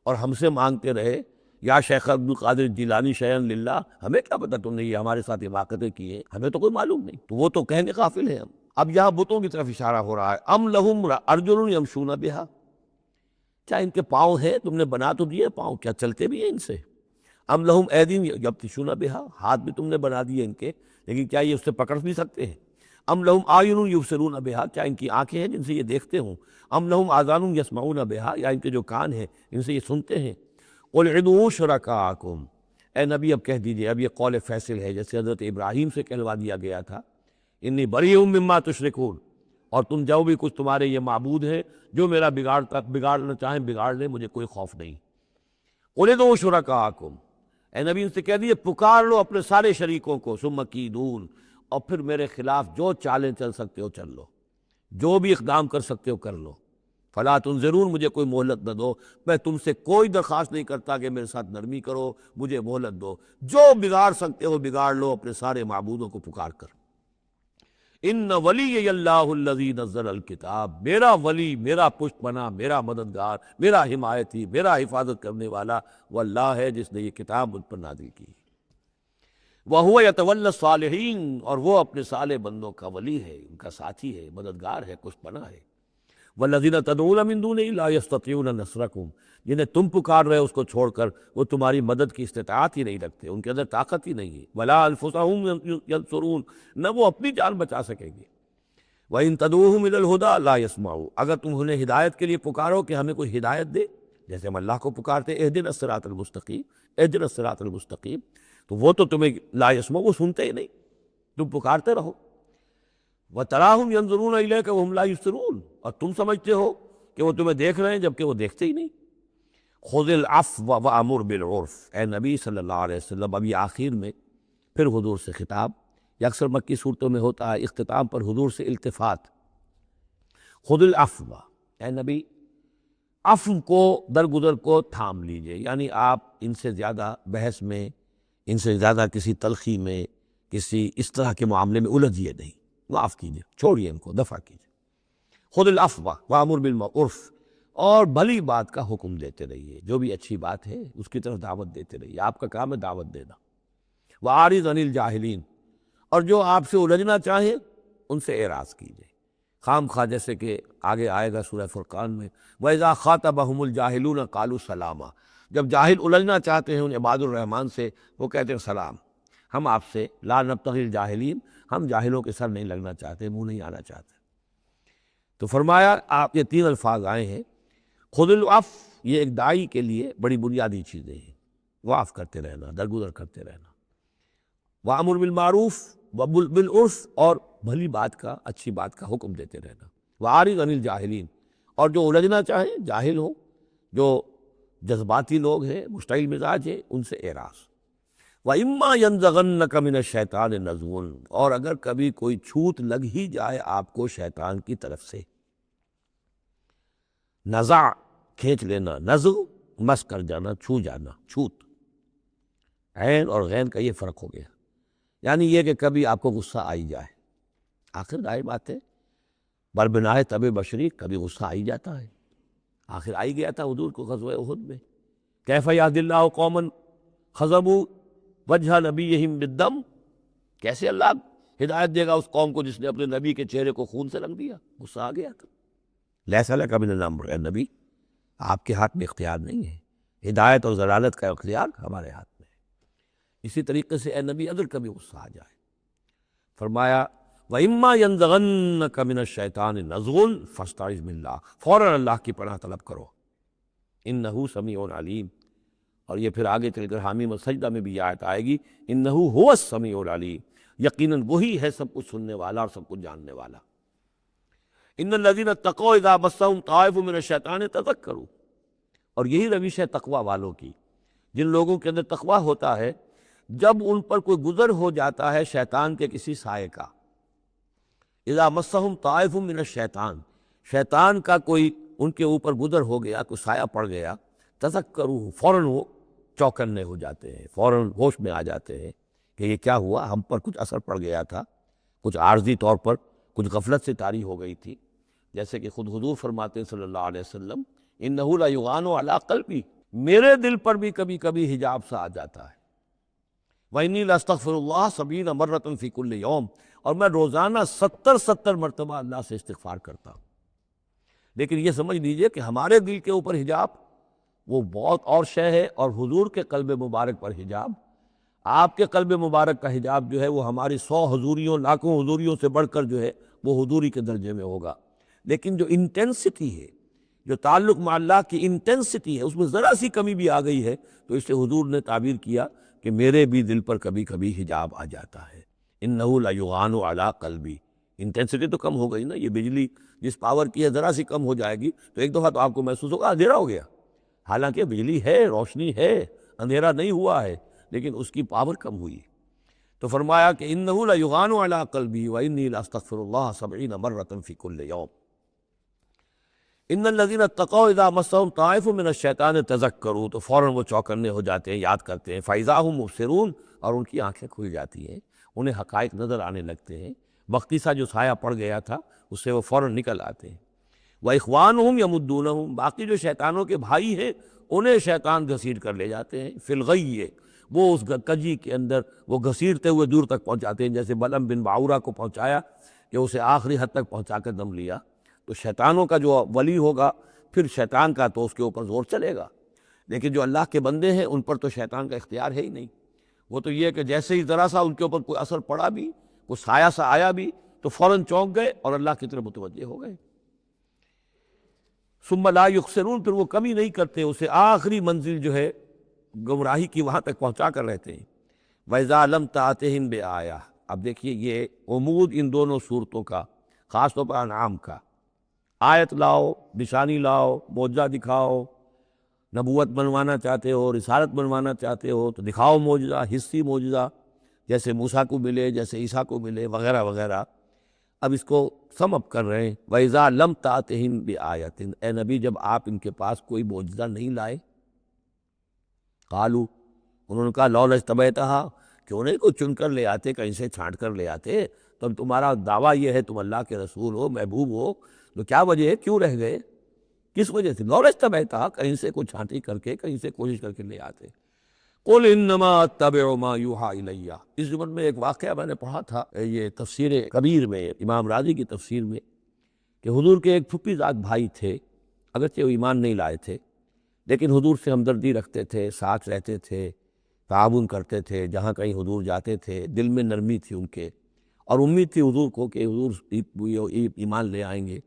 اور ہم سے مانگتے رہے، یا شیخ عبد القادر جیلانی شیئا للہ، ہمیں کیا پتہ تم نے یہ ہمارے ساتھ حماقتیں کی ہیں، ہمیں تو کوئی معلوم نہیں، تو وہ تو کہیں گے غافل ہیں ہم۔ اب یہاں بتوں کی طرف اشارہ ہو رہا ہے، ام لہم ارجل یمشون بہا، کیا ان کے پاؤں ہیں، تم نے بنا تو دیے پاؤں، کیا چلتے بھی ہیں ان سے؟ ام لہم ایدین یبطشون بہا، ہاتھ بھی تم نے بنا دیے ان کے، لیکن کیا یہ اس سے پکڑ بھی سکتے ہیں؟ ام لہم اعین یبصرون بہا، کیا ان کی آنکھیں ہیں جن سے یہ دیکھتے ہوں؟ ام لہم آذان یسمعون بہا، یا ان کے جو کان ہیں ان سے یہ سنتے ہیں؟ قل ادعوا شرکاءکم، اے نبی اب کہہ دیجئے، اب یہ قول فیصل ہے، جیسے حضرت ابراہیم سے کہلوا دیا گیا تھا، انی بریء مما تشرکون، اور تم جو بھی کچھ تمہارے یہ معبود ہیں جو میرا بگاڑنا چاہیں بگاڑ لیں، مجھے کوئی خوف نہیں۔ قل ادعوا شرکاءکم، اے نبی ان سے کہہ دیجئے پکار لو اپنے سارے شریکوں کو، ثم کیدون، اور پھر میرے خلاف جو چالیں چل سکتے ہو چل لو، جو بھی اقدام کر سکتے ہو کر لو، فلا تنظرون، مجھے کوئی مہلت نہ دو، میں تم سے کوئی درخواست نہیں کرتا کہ میرے ساتھ نرمی کرو، مجھے مہلت دو، جو بگاڑ سکتے ہو بگاڑ لو اپنے سارے معبودوں کو پکار کر۔ ان ولی اللہ الذی نزل الکتاب، میرا ولی، میرا پشت پناہ، میرا مددگار، میرا حمایتی، میرا حفاظت کرنے والا وہ اللہ ہے جس نے یہ کتاب مجھ پر نازل کی۔ وَهُوَ يَتَوَلَّى الصَّالِحِينَ، اور وہ اپنے صالح بندوں کا ولی ہے، ان کا ساتھی ہے، مددگار ہے، پشت پناہ ہے۔ وَالَّذِينَ تَدْعُونَ مِن دُونِهِ لَا يَسْتَطِيعُونَ نَصْرَكُمْ، جنہیں تم پکار رہے ہو اس کو چھوڑ کر، وہ تمہاری مدد کی استطاعت ہی نہیں رکھتے، ان کے اندر طاقت ہی نہیں ہے۔ وَلَا أَنفُسَهُمْ يَنصُرُونَ، نہ وہ اپنی جان بچا سکیں گے۔ وَإِن تَدْعُوهُمْ إِلَى الْهُدَىٰ لَا يَسْمَعُوا، اگر تم انہیں ہدایت کے لیے پکارو کہ ہمیں کوئی ہدایت دے، جیسے ہم اللہ کو پکارتے اهدنا الصراط المستقیم، اهدنا الصراط المستقیم، تو وہ تو تمہیں لا يسمعوا، وہ سنتے ہی نہیں، تم پکارتے رہو۔ وَتَرَاهُمْ يَنظُرُونَ إِلَيْكَ وَهُمْ لَا يُبْصِرُونَ، اور تم سمجھتے ہو کہ وہ تمہیں دیکھ رہے ہیں جبکہ وہ دیکھتے ہی نہیں۔ خُذِ الْعَفْوَ وَأْمُرْ بِالْعُرْفِ، اے نبی صلی اللہ علیہ وسلم، ابھی آخر میں پھر حضور سے خطاب، یہ اکثر مکی صورتوں میں ہوتا ہے، اختتام پر حضور سے التفات۔ خُذِ الْعَفْوَ، اے نبی عفو کو، درگزر کو تھام لیجئے، یعنی آپ ان سے زیادہ بحث میں، ان سے زیادہ کسی تلخی میں، کسی اس طرح کے معاملے میں الجھیے نہیں، معاف کیجئے، چھوڑیے ان کو، دفع کیجئے۔ خُذِ الْعَفْوَ وَأْمُرْ بِالْمَعْرُوفِ، اور بھلی بات کا حکم دیتے رہیے، جو بھی اچھی بات ہے اس کی طرف دعوت دیتے رہیے، آپ کا کام ہے دعوت دینا۔ وَأَعْرِضْ عَنِ الْجَاهِلِينَ، اور جو آپ سے الجھنا چاہیں ان سے اعراض کیجئے، خام خواہ، جیسے کہ آگے آئے گا سورہ فرقان میں، وَإِذَا خَاطَبَهُمُ الْجَاهِلُونَ قَالُوا سَلَامًا، جب جاہل الجھنا چاہتے ہیں ان عباد الرحمن سے، وہ کہتے ہیں سلام، ہم آپ سے لا نبتغی الجاہلین، ہم جاہلوں کے سر نہیں لگنا چاہتے، منہ نہیں آنا چاہتے۔ تو فرمایا آپ یہ تین الفاظ آئے ہیں، خُذِ الْعَفْوَ، یہ ایک داعی کے لیے بڑی بنیادی چیزیں ہیں، معاف کرتے رہنا، درگزر کرتے رہنا۔ وَأَمُرْ بِالْمَعْرُوفِ وَبِالْعُرْفِ، اور بھلی بات کا، اچھی بات کا حکم دیتے رہنا۔ وَأَعْرِضْ عَنِ الْجَاهِلِينَ، اور جو الجھنا چاہیں، جاہل ہوں، جو جذباتی لوگ ہیں، مشتعل مزاج ہیں، ان سے اعراض۔ وَإِمَّا يَنزَغَنَّكَ مِنَ الشَّيْطَانِ نَزْغٌ، اور اگر کبھی کوئی چھوت لگ ہی جائے آپ کو شیطان کی طرف سے، نزع کھینچ لینا، نزغ مس کر جانا، چھو جانا، چھوت، عین اور غین کا یہ فرق ہو گیا، یعنی یہ کہ کبھی آپ کو غصہ آئی جائے، آخر ظاہر بات ہے بربنائے طب بشری، کبھی غصہ آئی جاتا ہے، آخر آئی گیا تھا حضور کو غزوہ احد میں، کیف یہدی اللہ قوما خضبوا وجہ نبیہم بالدم، کیسے اللہ ہدایت دے گا اس قوم کو جس نے اپنے نبی کے چہرے کو خون سے رنگ دیا، غصہ آ گیا تھا۔ لیس لک من الامر، اے نبی آپ کے ہاتھ میں اختیار نہیں ہے، ہدایت اور ضلالت کا اختیار ہمارے ہاتھ میں ہے۔ اسی طریقے سے اے نبی اگر کبھی غصہ آ جائے، فرمایا وَإِمَّا يَنزَغَنَّكَ مِنَ الشَّيْطَانِ نَزْغٌ فَاسْتَعِذْ بِاللَّهِ، فوراً اللہ کی پناہ طلب کرو، إِنَّهُ سَمِيعٌ عَلِيمٌ، اور یہ پھر آگے چل کر حامیم السجدہ میں بھی یہ آیت آئے گی، إِنَّهُ هُوَ السَّمِيعُ الْعَلِيمُ، یقیناً وہی ہے سب کچھ سننے والا اور سب کچھ جاننے والا۔ إِنَّ الَّذِينَ اتَّقَوْا إِذَا مَسَّهُمْ طَائِفٌ مِّنَ الشَّيْطَانِ تَذَكَّرُوا، اور یہی روش ہے تقوی والوں کی، جن لوگوں کے اندر تقوی ہوتا ہے، جب ان پر کوئی گزر ہو جاتا ہے شیطان کے کسی سائے کا، اذا مسہم طائف من الشیطان، شیطان کا کوئی ان کے اوپر گزر ہو گیا، کوئی سایہ پڑ گیا، تذکروا، فوراً وہ چوکنے ہو جاتے ہیں، فوراً ہوش میں آ جاتے ہیں کہ یہ کیا ہوا، ہم پر کچھ اثر پڑ گیا تھا، کچھ عارضی طور پر کچھ غفلت سے طاری ہو گئی تھی، جیسے کہ خود حضور فرماتے ہیں صلی اللہ علیہ وسلم، انہ لیغان علی قلبی، میرے دل پر بھی کبھی کبھی حجاب سا آ جاتا ہے، وَإِنِّي لَأَسْتَغْفِرُ اللَّهَ 70 مرۃ فی کل یوم، اور میں روزانہ 70 مرتبہ اللہ سے استغفار کرتا ہوں۔ لیکن یہ سمجھ لیجئے کہ ہمارے دل کے اوپر حجاب وہ بہت اور شے ہے، اور حضور کے قلب مبارک پر حجاب، آپ کے قلب مبارک کا حجاب جو ہے وہ ہماری 100 حضوریوں، لاکھوں حضوریوں سے بڑھ کر جو ہے وہ حضوری کے درجے میں ہوگا، لیکن جو انٹینسٹی ہے، جو تعلق مع اللہ کی انٹینسٹی ہے، اس میں ذرا سی کمی بھی آ گئی ہے تو اس سے حضور نے تعبیر کیا کہ میرے بھی دل پر کبھی کبھی حجاب آ جاتا ہے، انہ لیغان علی قلبی، انٹینسٹی تو کم ہو گئی نا، یہ بجلی جس پاور کی ہے ذرا سی کم ہو جائے گی تو ایک دفعہ تو آپ کو محسوس ہوگا اندھیرا ہو گیا، حالانکہ بجلی ہے، روشنی ہے، اندھیرا نہیں ہوا ہے، لیکن اس کی پاور کم ہوئی۔ تو فرمایا کہ انہ لیغان علی قلبی وانی لاستغفر اللہ 70 مرۃ فی کل یوم۔ ان الذین اتقوا اذا مسهم طائف من الشیطان تذکروا، تو فوراً وہ چوکنے ہو جاتے ہیں، یاد کرتے ہیں، فاذا هم مبصرون، اور ان کی آنکھیں کھل جاتی ہیں، انہیں حقائق نظر آنے لگتے ہیں، وقتی سا جو سایہ پڑ گیا تھا اس سے وہ فوراً نکل آتے ہیں۔ وَإِخْوَانُهُمْ يَمُدُّونَهُمْ، باقی جو شیطانوں کے بھائی ہیں انہیں شیطان گھسیٹ کر لے جاتے ہیں، فی الغی، وہ اس کجی کے اندر وہ گھسیٹتے ہوئے دور تک پہنچاتے ہیں، جیسے بلعم بن باعورہ کو پہنچایا کہ اسے آخری حد تک پہنچا کر دم لیا۔ تو شیطانوں کا جو ولی ہوگا پھر شیطان کا تو اس کے اوپر زور چلے گا، لیکن جو اللہ کے بندے ہیں ان پر تو شیطان کا اختیار ہے ہی نہیں۔ وہ تو یہ ہے کہ جیسے ہی ذرا سا ان کے اوپر کوئی اثر پڑا بھی، کوئی سایہ سا آیا بھی تو فوراً چونک گئے اور اللہ کی طرف متوجہ ہو گئے۔ ثم لا یخسرون، پھر وہ کمی نہیں کرتے، اسے آخری منزل جو ہے گمراہی کی وہاں تک پہنچا کر رہتے ہیں۔ وَإِذَا لَمْ تَأْتِهِمْ بِآیَةٍ، اب دیکھیے یہ عمود ان دونوں صورتوں کا، خاص طور پر انعام کا، آیت لاؤ، نشانی لاؤ، معجزہ دکھاؤ، نبوت بنوانا چاہتے ہو، رسالت بنوانا چاہتے ہو تو دکھاؤ معجزہ، حصی معجزہ، جیسے موسیٰ کو ملے، جیسے عیسیٰ کو ملے، وغیرہ وغیرہ۔ اب اس کو سم اپ کر رہے ہیں، وَإِذَا لَمْ تَأْتِهِمْ بِآیَةٍ، اے نبی جب آپ ان کے پاس کوئی معجزہ نہیں لائے، قالوا، انہوں نے کہا لولا اجتبیتہا، کیوں نہیں کوئی چن کر لے آتے، کہیں سے چھانٹ کر لے آتے، تب تمہارا دعویٰ یہ ہے تم اللہ کے رسول ہو، محبوب ہو، تو کیا وجہ ہے، کیوں رہ گئے، کس وجہ سے؟ لولا اجتبیتہا، کہیں سے کوئی چھانٹی کر کے، کہیں سے کوشش کر کے لے آتے۔ قل انما اتبع ما یوحی الی، اس زمن میں ایک واقعہ میں نے پڑھا تھا، یہ تفسیر کبیر میں، امام راضی کی تفسیر میں، کہ حضور کے ایک پھوپھی زاد بھائی تھے، اگرچہ وہ ایمان نہیں لائے تھے لیکن حضور سے ہمدردی رکھتے تھے، ساتھ رہتے تھے، تعاون کرتے تھے، جہاں کہیں حضور جاتے تھے دل میں نرمی تھی ان کے، اور امید تھی حضور کو کہ حضور ایمان لے آئیں گے۔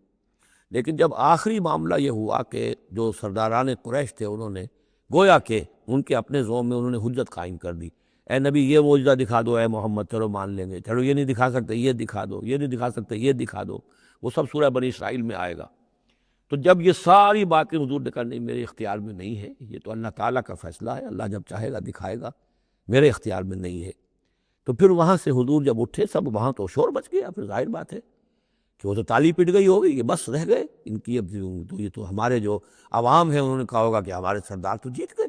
لیکن جب آخری معاملہ یہ ہوا کہ جو سرداران قریش تھے انہوں نے گویا کہ ان کے اپنے زوم میں انہوں نے حجت قائم کر دی، اے نبی یہ معجزہ دکھا دو، اے محمد چلو مان لیں گے، چلو یہ نہیں دکھا سکتے یہ دکھا دو، یہ نہیں دکھا سکتے یہ دکھا دو، وہ سب سورہ بنی اسرائیل میں آئے گا۔ تو جب یہ ساری باتیں حضور نے کہا نہیں میرے اختیار میں نہیں ہے، یہ تو اللہ تعالیٰ کا فیصلہ ہے، اللہ جب چاہے گا دکھائے گا، میرے اختیار میں نہیں ہے، تو پھر وہاں سے حضور جب اٹھے سب وہاں تو شور مچ گیا، پھر ظاہر بات ہے کہ وہ تو تالی پٹ گئی ہوگی کہ بس رہ گئے ان کی، اب تو یہ تو ہمارے جو عوام ہیں انہوں نے کہا ہوگا کہ ہمارے سردار تو جیت گئے،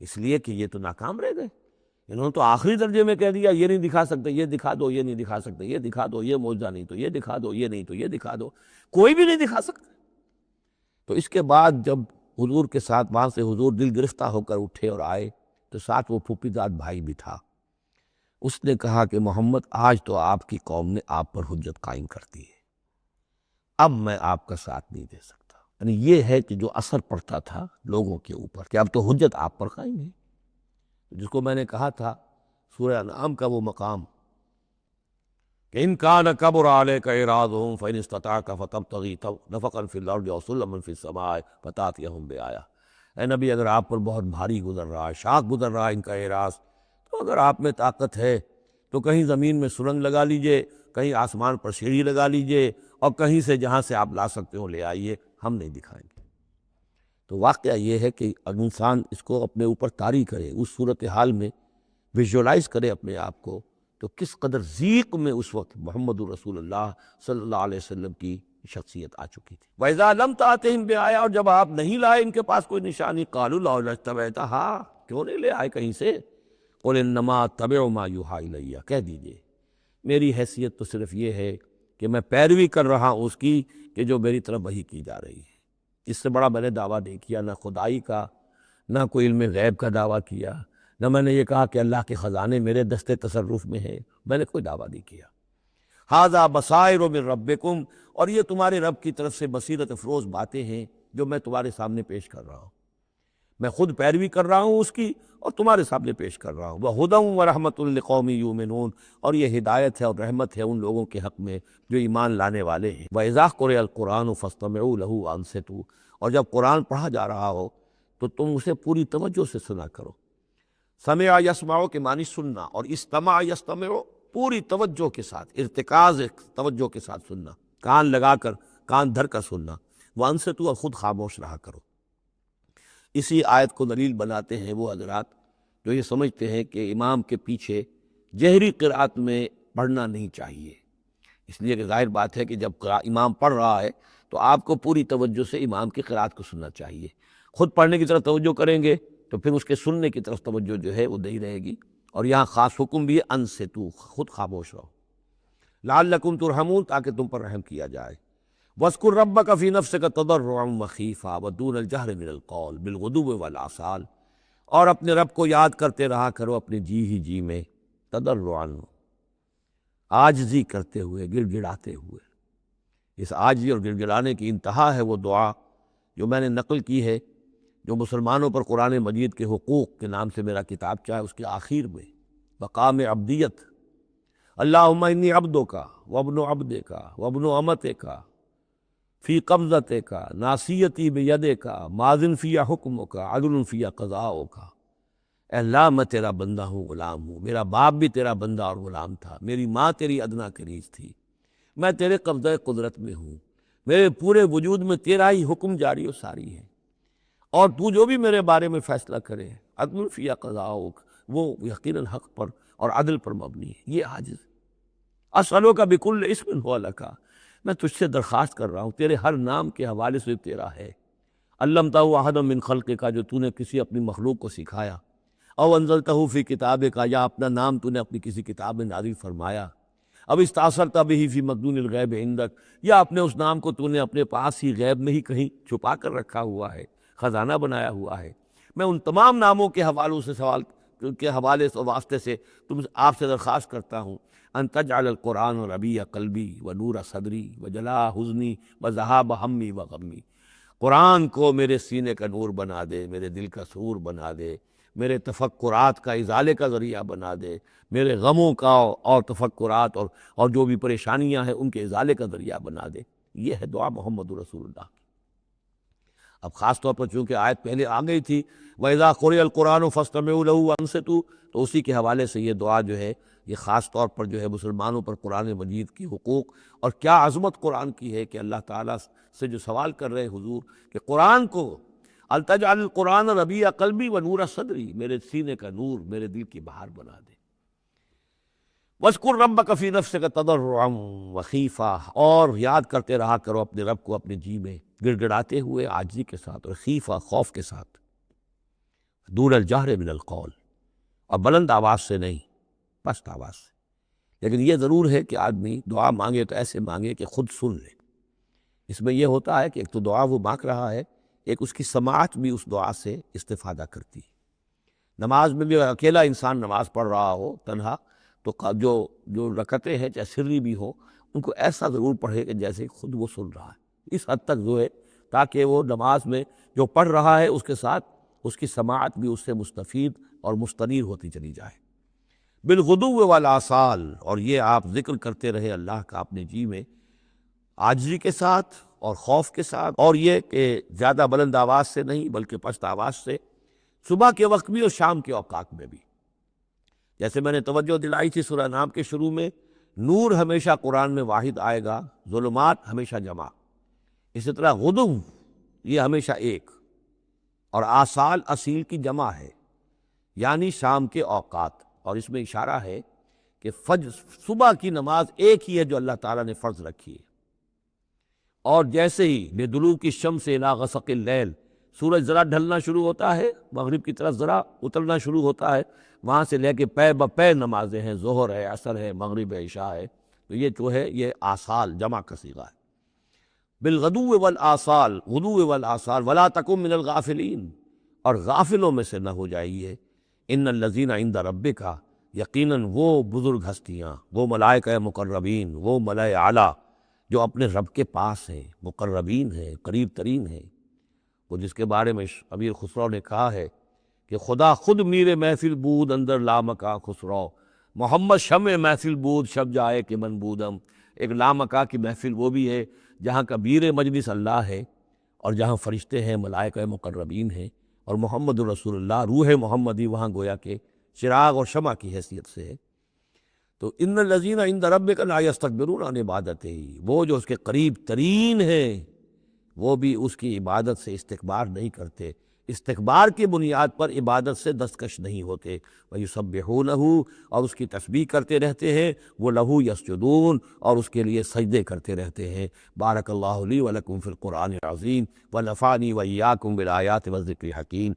اس لیے کہ یہ تو ناکام رہ گئے، انہوں نے تو آخری درجے میں کہہ دیا یہ نہیں دکھا سکتے یہ دکھا دو، یہ نہیں دکھا سکتے یہ دکھا دو، یہ معجزہ نہیں تو یہ دکھا دو، یہ نہیں تو یہ دکھا دو، کوئی بھی نہیں دکھا سکتا۔ تو اس کے بعد جب حضور کے ساتھ وہاں سے حضور دل گرفتہ ہو کر اٹھے اور آئے تو ساتھ وہ پھوپھی زاد بھائی بھی تھا، اس نے کہا کہ محمد آج تو آپ کی قوم نے آپ پر حجت قائم کر دی ہے، اب میں آپ کا ساتھ نہیں دے سکتا۔ یعنی یہ ہے کہ جو اثر پڑتا تھا لوگوں کے اوپر کہ اب تو حجت آپ پر قائم ہے، جس کو میں نے کہا تھا سورہ انعام کا وہ مقام کہ ان کان کبر علیک اعراضهم فان استطعت فتبتغی نفقا فی الارض او سلما فی السماء فتاتیہم بآیہ، اے نبی اگر آپ پر بہت بھاری گزر رہا ہے، شاق گزر رہا ہے ان کا اعراض، تو اگر آپ میں طاقت ہے تو کہیں زمین میں سرنگ لگا لیجئے، کہیں آسمان پر سیڑھی لگا لیجئے، اور کہیں سے جہاں سے آپ لا سکتے ہو لے آئیے، ہم نہیں دکھائیں گے۔ تو واقعہ یہ ہے کہ اگر انسان اس کو اپنے اوپر طاری کرے، اس صورتحال میں ویژولائز کرے اپنے آپ کو، تو کس قدر ضیق میں اس وقت محمد رسول اللہ صلی اللہ علیہ وسلم کی شخصیت آ چکی تھی۔ وَإِذَا لَمْ تَأْتِهِمْ بِآیَةٍ، اور جب آپ نہیں لائے ان کے پاس کوئی نشانی، قَالُوا لَوْلَا اجْتَبَیْتَهَا، کیوں نہیں لے آئے کہیں سے؟ قُلْ إِنَّمَا أَتَّبِعُ مَا يُوحَىٰ إِلَيَّ، کہہ دیجئے میری حیثیت تو صرف یہ ہے کہ میں پیروی کر رہا ہوں اس کی کہ جو میری طرف وحی کی جا رہی ہے، اس سے بڑا میں نے دعویٰ نہیں کیا، نہ خدائی کا، نہ کوئی علم غیب کا دعویٰ کیا، نہ میں نے یہ کہا کہ اللہ کے خزانے میرے دستے تصرف میں ہیں، میں نے کوئی دعویٰ نہیں کیا۔ ھذا بصائر من ربکم، اور یہ تمہارے رب کی طرف سے بصیرت افروز باتیں ہیں جو میں تمہارے سامنے پیش کر رہا ہوں، میں خود پیروی کر رہا ہوں اس کی اور تمہارے سامنے پیش کر رہا ہوں۔ وَھدًى وَرَحْمَةٌ لِقَوْمٍ يُؤْمِنُونَ، اور یہ ہدایت ہے اور رحمت ہے ان لوگوں کے حق میں جو ایمان لانے والے ہیں۔ وَإِذَا قُرِئَ الْقُرْآنُ فَاسْتَمِعُوا لَهُ وَأَنصِتُوا، اور جب قرآن پڑھا جا رہا ہو تو تم اسے پوری توجہ سے سنا کرو۔ سمع یسمع کے معنی سننا، اور استمع یستمع پوری توجہ کے ساتھ، ارتکاز توجہ کے ساتھ سننا، کان لگا کر، کان دھر کر سننا۔ وَأَنصِتُوا، اور خود خاموش رہا کرو۔ اسی آیت کو دلیل بناتے ہیں وہ حضرات جو یہ سمجھتے ہیں کہ امام کے پیچھے جہری قرأت میں پڑھنا نہیں چاہیے، اس لیے کہ ظاہر بات ہے کہ جب امام پڑھ رہا ہے تو آپ کو پوری توجہ سے امام کی قرأت کو سننا چاہیے، خود پڑھنے کی طرف توجہ کریں گے تو پھر اس کے سننے کی طرف توجہ جو ہے وہ نہیں رہے گی۔ اور یہاں خاص حکم بھی ہے انصتوا، خود خاموش رہو۔ لعلکم ترحمون، تاکہ تم پر رحم کیا جائے۔ وَاذْكُرْ رَبَّكَ فِي نَفْسِكَ تَضَرُّعًا وَخِيفًا وَدُونَ الْجَهْرِ مِنَ الْقَوْلِ بِالْغُدُوِّ وَالْآصَالِ، اور اپنے رب کو یاد کرتے رہا کرو اپنے جی ہی جی میں، تضرعاً، عاجزی کرتے ہوئے، گڑ گڑاتے ہوئے۔ اس عاجزی اور گڑ گڑانے کی انتہا ہے وہ دعا جو میں نے نقل کی ہے، جو مسلمانوں پر قرآن مجید کے حقوق کے نام سے میرا کتابچہ ہے، اس کے آخر میں مقام عبدیت، اللہم انی عبدک وابن عبدک وابن امتک فی قبضتک ناصیتی بیدک ماض فی حکمک عدل فی قضاؤک۔ اے اللہ میں تیرا بندہ ہوں، غلام ہوں، میرا باپ بھی تیرا بندہ اور غلام تھا، میری ماں تیری ادنا کنیز تھی، میں تیرے قبضہ قدرت میں ہوں، میرے پورے وجود میں تیرا ہی حکم جاری و ساری ہے، اور تو جو بھی میرے بارے میں فیصلہ کرے عدل فی قضاؤک، وہ یقیناً حق پر اور عدل پر مبنی ہے۔ یہ عاجز اسألوک بکل اسم ہو لک، میں تجھ سے درخواست کر رہا ہوں تیرے ہر نام کے حوالے سے تیرا ہے، علمتہ احدا من خلقک، جو تو نے کسی اپنی مخلوق کو سکھایا، او انزلتہ فی کتابک، یا اپنا نام تو نے اپنی کسی کتاب میں نازل فرمایا، اب استاثرت بہ فی مخزون الغیب عندک، یا اپنے اس نام کو تو نے اپنے پاس ہی غیب میں ہی کہیں چھپا کر رکھا ہوا ہے، خزانہ بنایا ہوا ہے۔ میں ان تمام ناموں کے حوالوں سے سوال کے حوالے اور واسطے سے آپ سے درخواست کرتا ہوں ان تجعل القرآن ربیع قلبی و نور صدری و جلاء حزنی و ذہاب ہمی و غمی، قرآن کو میرے سینے کا نور بنا دے، میرے دل کا سرور بنا دے، میرے تفکرات کا ازالے کا ذریعہ بنا دے، میرے غموں کا اور تفکرات اور جو بھی پریشانیاں ہیں ان کے ازالے کا ذریعہ بنا دے۔ یہ ہے دعا محمد رسول اللہ کی۔ اب خاص طور پر چونکہ آیت پہلے آ گئی تھی وَإِذَا قُرِئَ الْقُرْآنُ فَاسْتَمِعُوا لَهُ وَأَنصِتُوا، تو اسی کے حوالے سے یہ دعا جو ہے یہ خاص طور پر جو ہے مسلمانوں پر قرآن مجید کی حقوق اور کیا عظمت قرآن کی ہے کہ اللہ تعالیٰ سے جو سوال کر رہے حضور کہ قرآن کو التجعل القرآن ربیع قلبی و نور صدری، میرے سینے کا نور، میرے دل کی بہار بنا دے۔ وَاذْكُرْ رَبَّكَ فِي نَفْسِكَ تَضَرُّعًا وَخِيفًا، اور یاد کرتے رہا کرو اپنے رب کو اپنے جی میں، گڑ گڑاتے ہوئے، عاجزی کے ساتھ، اور خیفہ، خوف کے ساتھ، دون الجہر من القول، اور بلند آواز سے نہیں، پست آواز سے۔ لیکن یہ ضرور ہے کہ آدمی دعا مانگے تو ایسے مانگے کہ خود سن لے۔ اس میں یہ ہوتا ہے کہ ایک تو دعا وہ مانگ رہا ہے، ایک اس کی سماعت بھی اس دعا سے استفادہ کرتی ہے۔ نماز میں بھی اکیلا انسان نماز پڑھ رہا ہو تنہا، تو جو رکعتیں ہیں چاہے سری بھی ہو، ان کو ایسا ضرور پڑھے کہ جیسے خود وہ سن رہا ہے، اس حد تک جو ہے تاکہ وہ نماز میں جو پڑھ رہا ہے اس کے ساتھ اس کی سماعت بھی اس سے مستفید اور مستنیر ہوتی چلی جائے۔ بالغدو والآصال، اور یہ آپ ذکر کرتے رہے اللہ کا اپنے جی میں، عاجزی کے ساتھ اور خوف کے ساتھ، اور یہ کہ زیادہ بلند آواز سے نہیں بلکہ پست آواز سے، صبح کے وقت بھی اور شام کے اوقات میں بھی۔ جیسے میں نے توجہ دلائی تھی سورہ نام کے شروع میں، نور ہمیشہ قرآن میں واحد آئے گا، ظلمات ہمیشہ جمع، اسی طرح غدو یہ ہمیشہ ایک، اور آصال اصیل کی جمع ہے، یعنی شام کے اوقات، اور اس میں اشارہ ہے کہ صبح کی نماز ایک ہی ہے جو اللہ تعالیٰ نے فرض رکھی ہے، اور جیسے ہی بدلوک الشمس الی غسق اللیل، سورج ذرا ڈھلنا شروع ہوتا ہے، مغرب کی طرف ذرا اترنا شروع ہوتا ہے، وہاں سے لے کے پے بپے نمازیں ہیں، ظہر ہے، عصر ہے، مغرب ہے، عشاء ہے، تو یہ جو ہے یہ آصال جمع کا صیغہ ہے۔ بالغدو والآصال، غدو والآصال، ولا تکن من الغافلین، اور غافلوں میں سے نہ ہو جائیے۔ ان الذین عند ربک، یقیناً وہ بزرگ ہستیاں، وہ ملائکہ مقربین، وہ ملائے اعلیٰ جو اپنے رب کے پاس ہیں، مقربین ہیں، قریب ترین ہیں، وہ جس کے بارے میں امیر خسرو نے کہا ہے کہ خدا خود میر محفل بود اندر لامکا خسرو، محمد شمع محفل بود شب جائے کہ من بودم۔ ایک لامکا کی محفل وہ بھی ہے جہاں کا بیر مجلس اللہ ہے، اور جہاں فرشتے ہیں، ملائکہ مقربین ہیں، اور محمد رسول اللہ روح محمدی وہاں گویا کہ چراغ اور شمع کی حیثیت سے ہے۔ تو ان الذین عند ربک لا یستکبرون عن عبادتہ، وہ جو اس کے قریب ترین ہیں وہ بھی اس کی عبادت سے استکبار نہیں کرتے، استکبار کی بنیاد پر عبادت سے دستکش نہیں ہوتے۔ وَيُسَبِّحُونَهُ، اور اس کی تسبیح کرتے رہتے ہیں، وہ لہو یسجدون، اور اس کے لیے سجدے کرتے رہتے ہیں۔ بارک اللہ لی ولکم فی القرآن العظیم ونفعنی وإیاکم بالآیات والذکر الحکیم۔